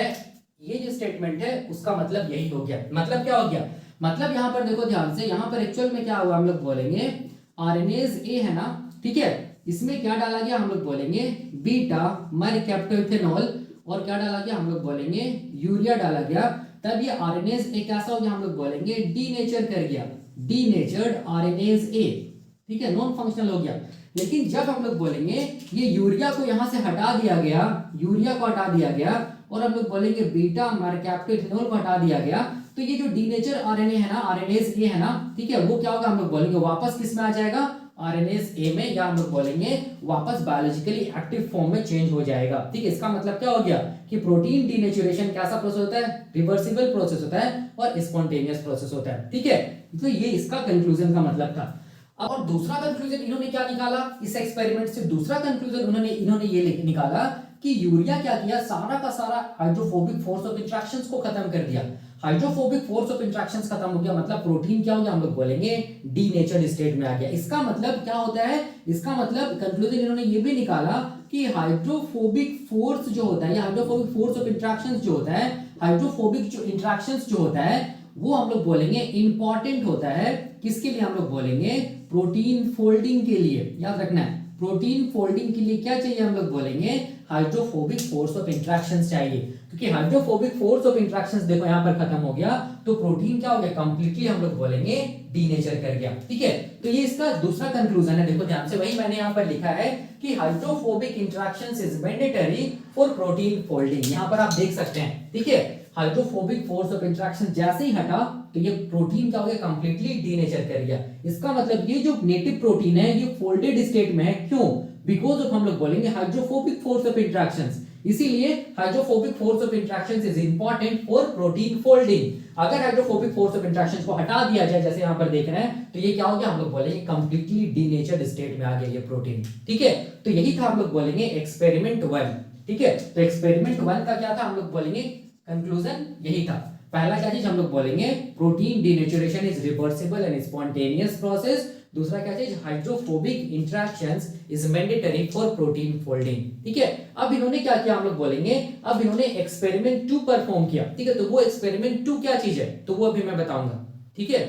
है, उसका मतलब यही हो गया। मतलब क्या हो गया, मतलब यहां पर देखो ध्यान से, यहां पर एक्चुअल में क्या हुआ, हम लोग बोलेंगे आरएनएज ए है ना, ठीक है, इसमें क्या डाला गया, हम लोग बोलेंगे बीटा मरकैप्टोइथेनॉल, और क्या डाला गया, हम लोग बोलेंगे यूरिया डाला गया। तब ये आरएनएज ए कैसा हो गया, हम लोग बोलेंगे डीनेचर कर गया, डीनेचर्ड आरएनएज ए। ठीक है, नॉन फंक्शनल हो गया। लेकिन जब हम लोग बोलेंगे ये यूरिया को यहां से हटा दिया गया, यूरिया को हटा दिया गया, और हम लोग बोलेंगे बीटा मरकैप्टोइथेनॉल को हटा दिया गया, तो ये जो डीनेचर आरएनए है ना, आरएनएज ए है ना, ठीक है, वो क्या होगा, हम लोग बोलेंगे वापस किस में आ जाएगा, आरएनएज ए में, या हम लोग बोलेंगे वापस बायोलॉजिकली एक्टिव फॉर्म में चेंज हो जाएगा। ठीक है, इसका मतलब क्या हो गया कि प्रोटीन डीनेचुरेशन कैसा प्रोसेस होता है, रिवर्सिबल प्रोसेस होता है और स्पॉन्टेनियस प्रोसेस होता है। ठीक है, तो ये इसका कंक्लूजन का मतलब था। और दूसरा कंक्लूजन इन्होंने क्या निकाला इस एक्सपेरिमेंट से, दूसरा कंक्लूजन इन्होंने ये निकाला कि यूरिया क्या किया, सारा का सारा हाइड्रोफोबिक फोर्स ऑफ इंटरेक्शंस को खत्म कर दिया। हाइड्रोफोबिक फोर्स ऑफ इंटरेक्शंस खत्म हो गया, मतलब प्रोटीन क्या हो गया, हम लोग बोलेंगे डीनेचर्ड स्टेट में आ गया। इसका मतलब क्या होता है, इसका मतलब कंक्लूजन इन्होंने ये भी निकाला कि हाइड्रोफोबिक फोर्स जो होता है, या हाइड्रोफोबिक फोर्स ऑफ इंटरेक्शंस जो होता है, हाइड्रोफोबिक जो इंटरेक्शंस जो होता है, वो हम लोग बोलेंगे इंपॉर्टेंट होता है। किसके लिए, हम लोग बोलेंगे प्रोटीन फोल्डिंग के लिए। याद रखना है, प्रोटीन फोल्डिंग के लिए क्या चाहिए, हम लोग बोलेंगे हाइड्रोफोबिक फोर्स ऑफ इंटरेक्शंस चाहिए। क्योंकि हाइड्रोफोबिक फोर्स ऑफ इंटरेक्शंस देखो यहां पर खत्म हो गया, तो प्रोटीन क्या हो गया, कंप्लीटली हम लोग बोलेंगे डीनेचर कर गया। ठीक है, तो ये इसका दूसरा कंक्लूजन है। देखो ध्यान से, वही मैंने यहां पर लिखा है कि hydrophobic interactions is mandatory for protein folding. यहां पर आप देख सकते हैं, ठीक है, हाइड्रोफोबिक फोर्स ऑफ इंटरेक्शन जैसे ही हटा, तो ये प्रोटीन क्या हो गया, कंप्लीटली डीनेचर कर गया। इसका मतलब ये जो नेटिव प्रोटीन है, ये फोल्डेड स्टेट में है। क्यों, बिकॉज ऑफ हम लोग बोलेंगे हाइड्रोफोबिक फोर्स ऑफ इंटरेक्शंस। इसीलिए hydrophobic force of interactions is important for protein folding. अगर हाइड्रोफोबिक फोर्स ऑफ इंटरेक्शंस को हटा दिया जाए, जैसे यहां पर देख रहे हैं, तो ये क्या हो गया, हम लोग बोलेंगे कंप्लीटली डीनेचर्ड स्टेट में आ गया ये प्रोटीन। ठीक है, तो यही था हम लोग बोलेंगे एक्सपेरिमेंट 1। ठीक है, तो एक्सपेरिमेंट 1 का क्या था, हम लोग बोलेंगे कंक्लूजन यही था। पहला क्या चीज हम लोग बोलेंगे, protein denaturation is reversible and spontaneous process. दूसरा क्या चीज, hydrophobic interactions is mandatory for protein folding. ठीक है, अब इन्होंने क्या किया, हम लोग बोलेंगे, अब इन्होंने एक्सपेरिमेंट 2 परफॉर्म किया। ठीक है, तो वो एक्सपेरिमेंट 2 क्या चीज है, तो वो अभी मैं बताऊंगा। ठीक है,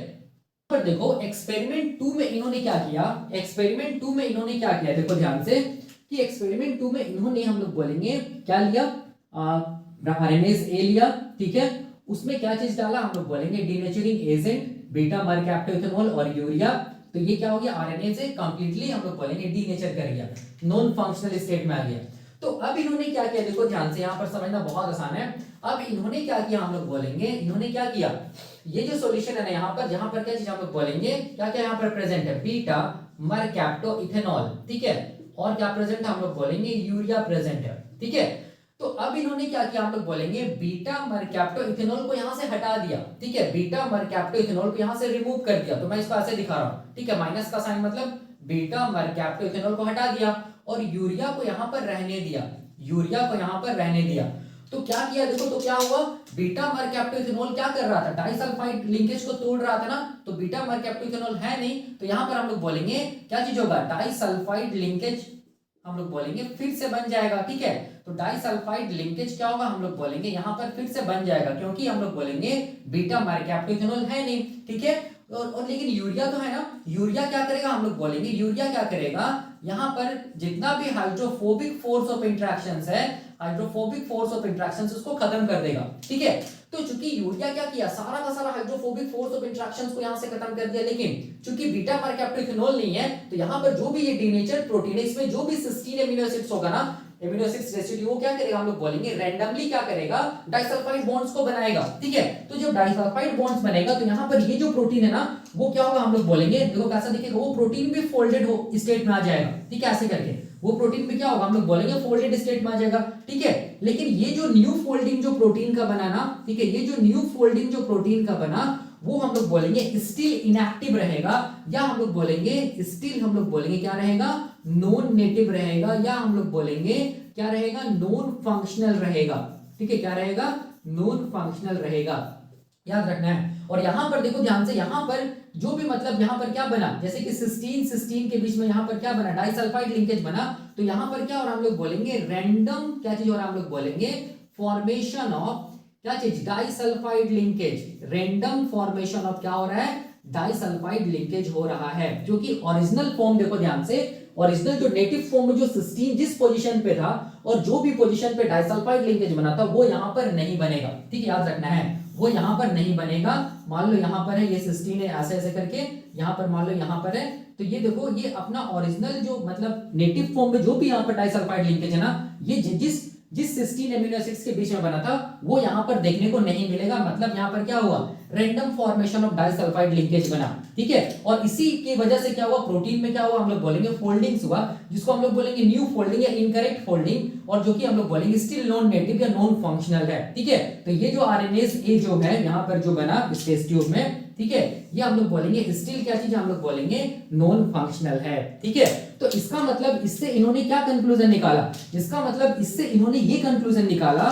पर देखो एक्सपेरिमेंट 2 में इन्होंने क्या किया, एक्सपेरिमेंट 2 में इन्होंने क्या किया, देखो ध्यान से, कि एक्सपेरिमेंट 2 में इन्होंने हम लोग बोलेंगे क्या लिया, आरएनएज ए लिया, ठीक है, उसमें क्या चीज डाला, हम लोग बोलेंगे डीनेचरिंग एजेंट बीटा मरकैप्टोइथेनॉल और यूरिया। तो ये क्या हो गया, आरएनए से कंप्लीटली हम लोग बोलेंगे डीनेचर कर गया, नॉन फंक्शनल स्टेट में आ गया। तो अब इन्होंने क्या किया, देखो ध्यान से, यहां पर समझना बहुत आसान है। अब इन्होंने क्या किया, हम लोग बोलेंगे इन्होंने क्या किया, ये जो सॉल्यूशन है ना यहाँ पर, जहां पर क्या चीज हम लोग बोलेंगे, क्या क्या यहाँ पर प्रेजेंट है, बीटा मरकैप्टोइथेनॉल, ठीक है, और क्या प्रेजेंट है, हम लोग बोलेंगे यूरिया प्रेजेंट है, ठीक है। तो अब इन्होंने क्या किया, हम लोग बोलेंगे बीटा मरकैप्टोइथेनॉल को यहां से हटा दिया, ठीक है, बीटा मरकैप्टोइथेनॉल को यहां से रिमूव कर दिया। तो मैं इसको ऐसे दिखा रहा हूं, ठीक है, माइनस का साइन मतलब बीटा मरकैप्टोइथेनॉल को हटा दिया और यूरिया को यहां पर रहने दिया, यूरिया को यहां पर रहने दिया। तो क्या किया, देखो तो क्या हुआ, बीटा मरकैप्टोइथेनॉल क्या कर रहा था, डाइसल्फाइड लिंकेज को तोड़ रहा था ना, तो बीटा मरकैप्टोइथेनॉल है नहीं, तो यहां पर हम लोग बोलेंगे क्या चीज होगा, डाइसल्फाइड लिंकेज हम लोग बोलेंगे फिर से बन जाएगा, ठीक है। तो डाइसल्फाइड लिंकेज क्या होगा, हम लोग बोलेंगे यहां पर फिर से बन जाएगा, क्योंकि हम लोग बोलेंगे बीटा मरकैप्टोइथेनॉल है नहीं, ठीक है। और लेकिन यूरिया तो है ना, यूरिया क्या करेगा, हम लोग बोलेंगे यूरिया क्या करेगा, यहां पर जितना भी हाइड्रोफोबिक फोर्स ऑफ इंटरेक्शंस है, हाइड्रोफोबिक फोर्स ऑफ इंटरेक्शंस उसको खत्म कर देगा, ठीक है। तो चूंकि यूरिया क्या किया, सारा का सारा हाइड्रोफोबिक फोर्स ऑफ इंटरेक्शंस को यहां से खत्म कर दिया, लेकिन चूंकि बीटा मरकैप्टोइथेनॉल नहीं है, तो यहां पर जो भी ये डीनेचर प्रोटीन है, इसमें जो भी सिस्टीन एमिनो एसिड्स होगा ना, एमिनो एसिड्स रेसिड्यू, वो क्या करेगा, हम लोग बोलेंगे रैंडमली क्या करेगा, डाइसल्फाइड बॉन्ड्स को बनाएगा, ठीक है। तो जब डाइसल्फाइड बॉन्ड्स बनेगा, तो यहां पर ये जो प्रोटीन है ना, वो क्या होगा, हम लोग बोलेंगे, देखो कैसा दिखेगा, वो प्रोटीन भी फोल्डेड हो स्टेट में आ जाएगा, ठीक है, ऐसे करके वो प्रोटीन भी क्या होगा, हम लोग बोलेंगे फोल्डेड स्टेट में आ जाएगा, ठीक है। लेकिन ये जो न्यू फोल्डिंग जो प्रोटीन का बना ना, ठीक है, ये जो न्यू फोल्डिंग जो प्रोटीन का बना, वो हम लोग बोलेंगे स्टिल इनएक्टिव रहेगा, या हम लोग बोलेंगे स्टिल, हम लोग बोलेंगे क्या रहेगा, नॉन नेटिव रहेगा, या हम लोग बोलेंगे क्या रहेगा, नॉन फंक्शनल रहेगा, ठीक है, क्या रहेगा, नॉन फंक्शनल रहेगा, याद रखना है। और यहां पर देखो ध्यान से, यहां पर जो भी मतलब यहां पर क्या बना, जैसे कि सिस्टीन सिस्टीन के बीच में यहां पर क्या बना, डाइसल्फाइड लिंकेज बना, तो यहां पर क्या, और हम लोग बोलेंगे रैंडम क्या चीज, और हम लोग बोलेंगे फॉर्मेशन ऑफ क्या चीज, disulphide linkage, random formation of क्या हो रहा है, डाइसल्फाइड लिंकेज हो रहा है, जो कि ओरिजिनल फॉर्म, देखो ध्यान से, ओरिजिनल जो नेटिव फॉर्म में जो सिस्टीन जिस पोजीशन पे था, और जो भी पोजीशन पे डाइसल्फाइड लिंकेज बना था, वो यहां पर नहीं बनेगा, ठीक है, याद रखना है, वो यहां पर नहीं बनेगा। मान लो यहां पर है ये सिस्टीन है, ऐसे ऐसे करके यहां पर मान लो यहां पर है, तो ये देखो ये अपना ओरिजिनल जो मतलब नेटिव फॉर्म में जो भी यहां पर डाइसल्फाइड लिंकेज है ना, ये जिस जिस सिस्टीन एमिनो एसिड्स के बीच में बना था, वो यहां पर देखने को नहीं मिलेगा, मतलब यहां पर क्या हुआ, random formation of disulphide linkage बना, ठीक है। और इसी की वजह से क्या हुआ, प्रोटीन में क्या हुआ, हम लोग बोलेंगे फोल्डिंग्स हुआ, जिसको हम लोग बोलेंगे न्यू फोल्डिंग या इनकरेक्ट फोल्डिंग, और जो कि हम लोग बोलेंगे स्टिल नॉन नेटिव या नॉन फंक्शनल है, ठीक है। तो ये जो आरएनएज ए जो है यहां पर जो बना इस टेस्ट ट्यूब में, ठीक है, ये हम लोग बोलेंगे स्टिल क्या चीज, हम लोग बोलेंगे नॉन फंक्शनल है, ठीक है। तो इसका मतलब इससे इन्होंने क्या कंक्लूजन निकाला, इसका मतलब इससे इन्होंने ये कंक्लूजन निकाला,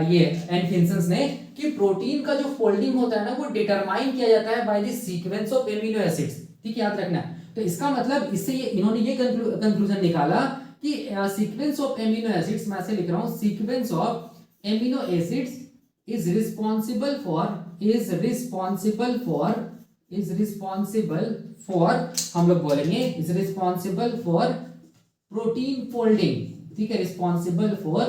ये एनफिंसन ने, कि प्रोटीन का जो फोल्डिंग होता है ना, वो डिटरमाइन किया जाता है by the sequence of amino acids, ठीक है, याद रखना। तो इसका मतलब इससे इन्होंने ये कंक्लूजन निकाला कि सीक्वेंस ऑफ एमिनो एसिड्स, मैं ऐसे लिख रहा हूं, sequence of amino acids is responsible for हम लोग बोलेंगे is responsible for protein folding, ठीक है, responsible for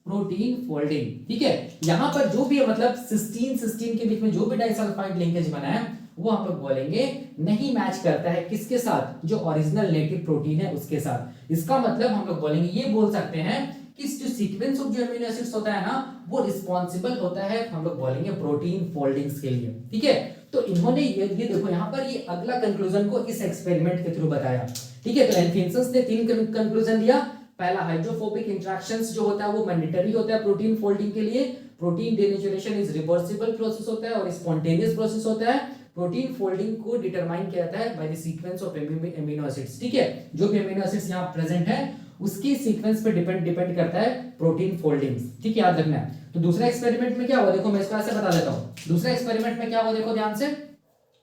protein folding, ठीक है। यहां पर जो भी है मतलब सिस्टीन सिस्टीन के बीच में जो भी डाइसल्फाइड लिंकेज बना है, वो हम लोग बोलेंगे नहीं मैच करता है किसके साथ, जो ओरिजिनल नेटिव प्रोटीन है उसके साथ। इसका मतलब हम लोग बोलेंगे, ये बोल सकते हैं कि जो सीक्वेंस ऑफ जो एमिनो एसिड्स होता है ना, वो रिस्पॉन्सिबल होता है, हम लोग बोलेंगे प्रोटीन फोल्डिंग्स के लिए, ठीक है। तो इन्होंने ये देखो यहाँ पर ये अगला कंक्लूजन को इस एक्सपेरिमेंट के थ्रू बताया, ठीक है। तो एनफिंसन ने 3 कंक्लूजन दिया। पहला, हाइड्रोफोबिक इंटरेक्शंस जो होता है वो मैंडेटरी होता है प्रोटीन फोल्डिंग के लिए, protein denaturation is reversible process होता है और स्पॉन्टेनियस प्रोसेस होता है, प्रोटीन फोल्डिंग को डिटरमाइन किया जाता है by the sequence of amino acids, ठीक है। जो भी एमिनो एसिड्स यहाँ प्रेजेंट है उसकी सीक्वेंस पे डिपेंड करता है प्रोटीन फोल्डिंग्स, ठीक है, याद रखना है। तो दूसरा एक्सपेरिमेंट में क्या हुआ, देखो मैं इसको ऐसे बता देता हूं। दूसरा एक्सपेरिमेंट में क्या हुआ, देखो ध्यान से,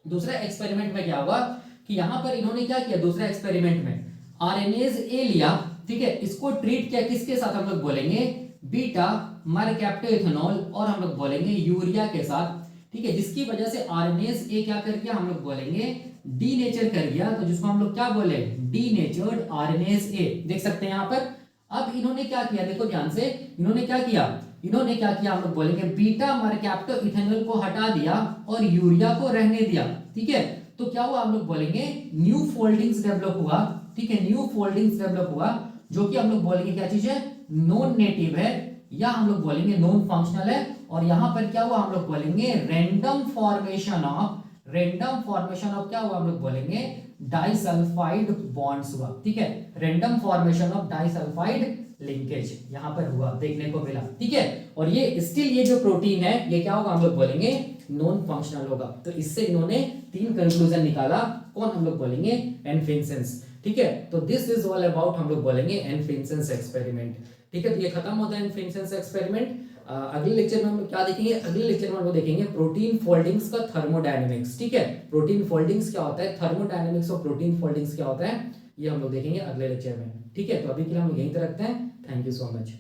दूसरा एक्सपेरिमेंट में क्या हुआ कि यहां पर इन्होंने क्या किया, दूसरा एक्सपेरिमेंट में आरएनएज ए लिया, ठीक है, इसको ट्रीट किया किसके साथ, हम लोग बोलेंगे बीटा मरकैप्टोइथेनॉल और हम लोग बोलेंगे यूरिया के साथ, ठीक है, जिसकी वजह से आरएनएज ए क्या कर दिया, हम लोग बोलेंगे डीनेचर कर दिया, तो जिसको हम लोग क्या बोले, डीनेचर्ड आरएनएस ए। देख सकते हैं यहाँ पर। अब इन्होंने क्या किया, देखो ध्यान से, इन्होंने क्या किया, हम लोग बोलेंगे बीटा मरकैप्टो इथेनॉल को हटा दिया और यूरिया को रहने दिया। ठीक है, तो क्या हुआ, हम लोग बोलेंगे न्यू फोल्डिंग्स डेवलप हुआ। ठीक है, न्यू फोल्डिंग्स डेवलप हुआ, जो कि हम लोग बोलेंगे क्या चीज है, नॉन नेटिव है, या हम लोग बोलेंगे नॉन फंक्शनल है। और यहां पर क्या हुआ, हम लोग बोलेंगे रैंडम फॉर्मेशन ऑफ क्या हुआ, हम लोग बोलेंगे डाइसल्फाइड बॉन्ड्स हुआ। ठीक है, random formation of disulphide linkage यहां पर हुआ, देखने को मिला। ठीक है, और ये स्टिल ये जो प्रोटीन है ये क्या होगा, हम लोग बोलेंगे नॉन फंक्शनल होगा। तो इससे इन्होंने 3 कंक्लूजन निकाला, कौन, हम लोग बोलेंगे एनफिंसेंस। ठीक है, तो दिस इज ऑल अबाउट, हम लोग बोलेंगे एनफिंसेंस एक्सपेरिमेंट। ठीक है, तो ये खत्म होता है एनफिंसेंस एक्सपेरिमेंट। अगले लेक्चर में हम लोग क्या देखेंगे, अगले लेक्चर में हम लोग देखेंगे प्रोटीन फोल्डिंग्स का थर्मोडायनेमिक्स। ठीक है, प्रोटीन फोल्डिंग्स क्या होता है, थर्मोडायनेमिक्स और प्रोटीन फोल्डिंग्स क्या होता है, ये हम लोग देखेंगे अगले लेक्चर में। ठीक है, तो अभी के लिए हम लोग यहीं तक रखते हैं। Thank you so much.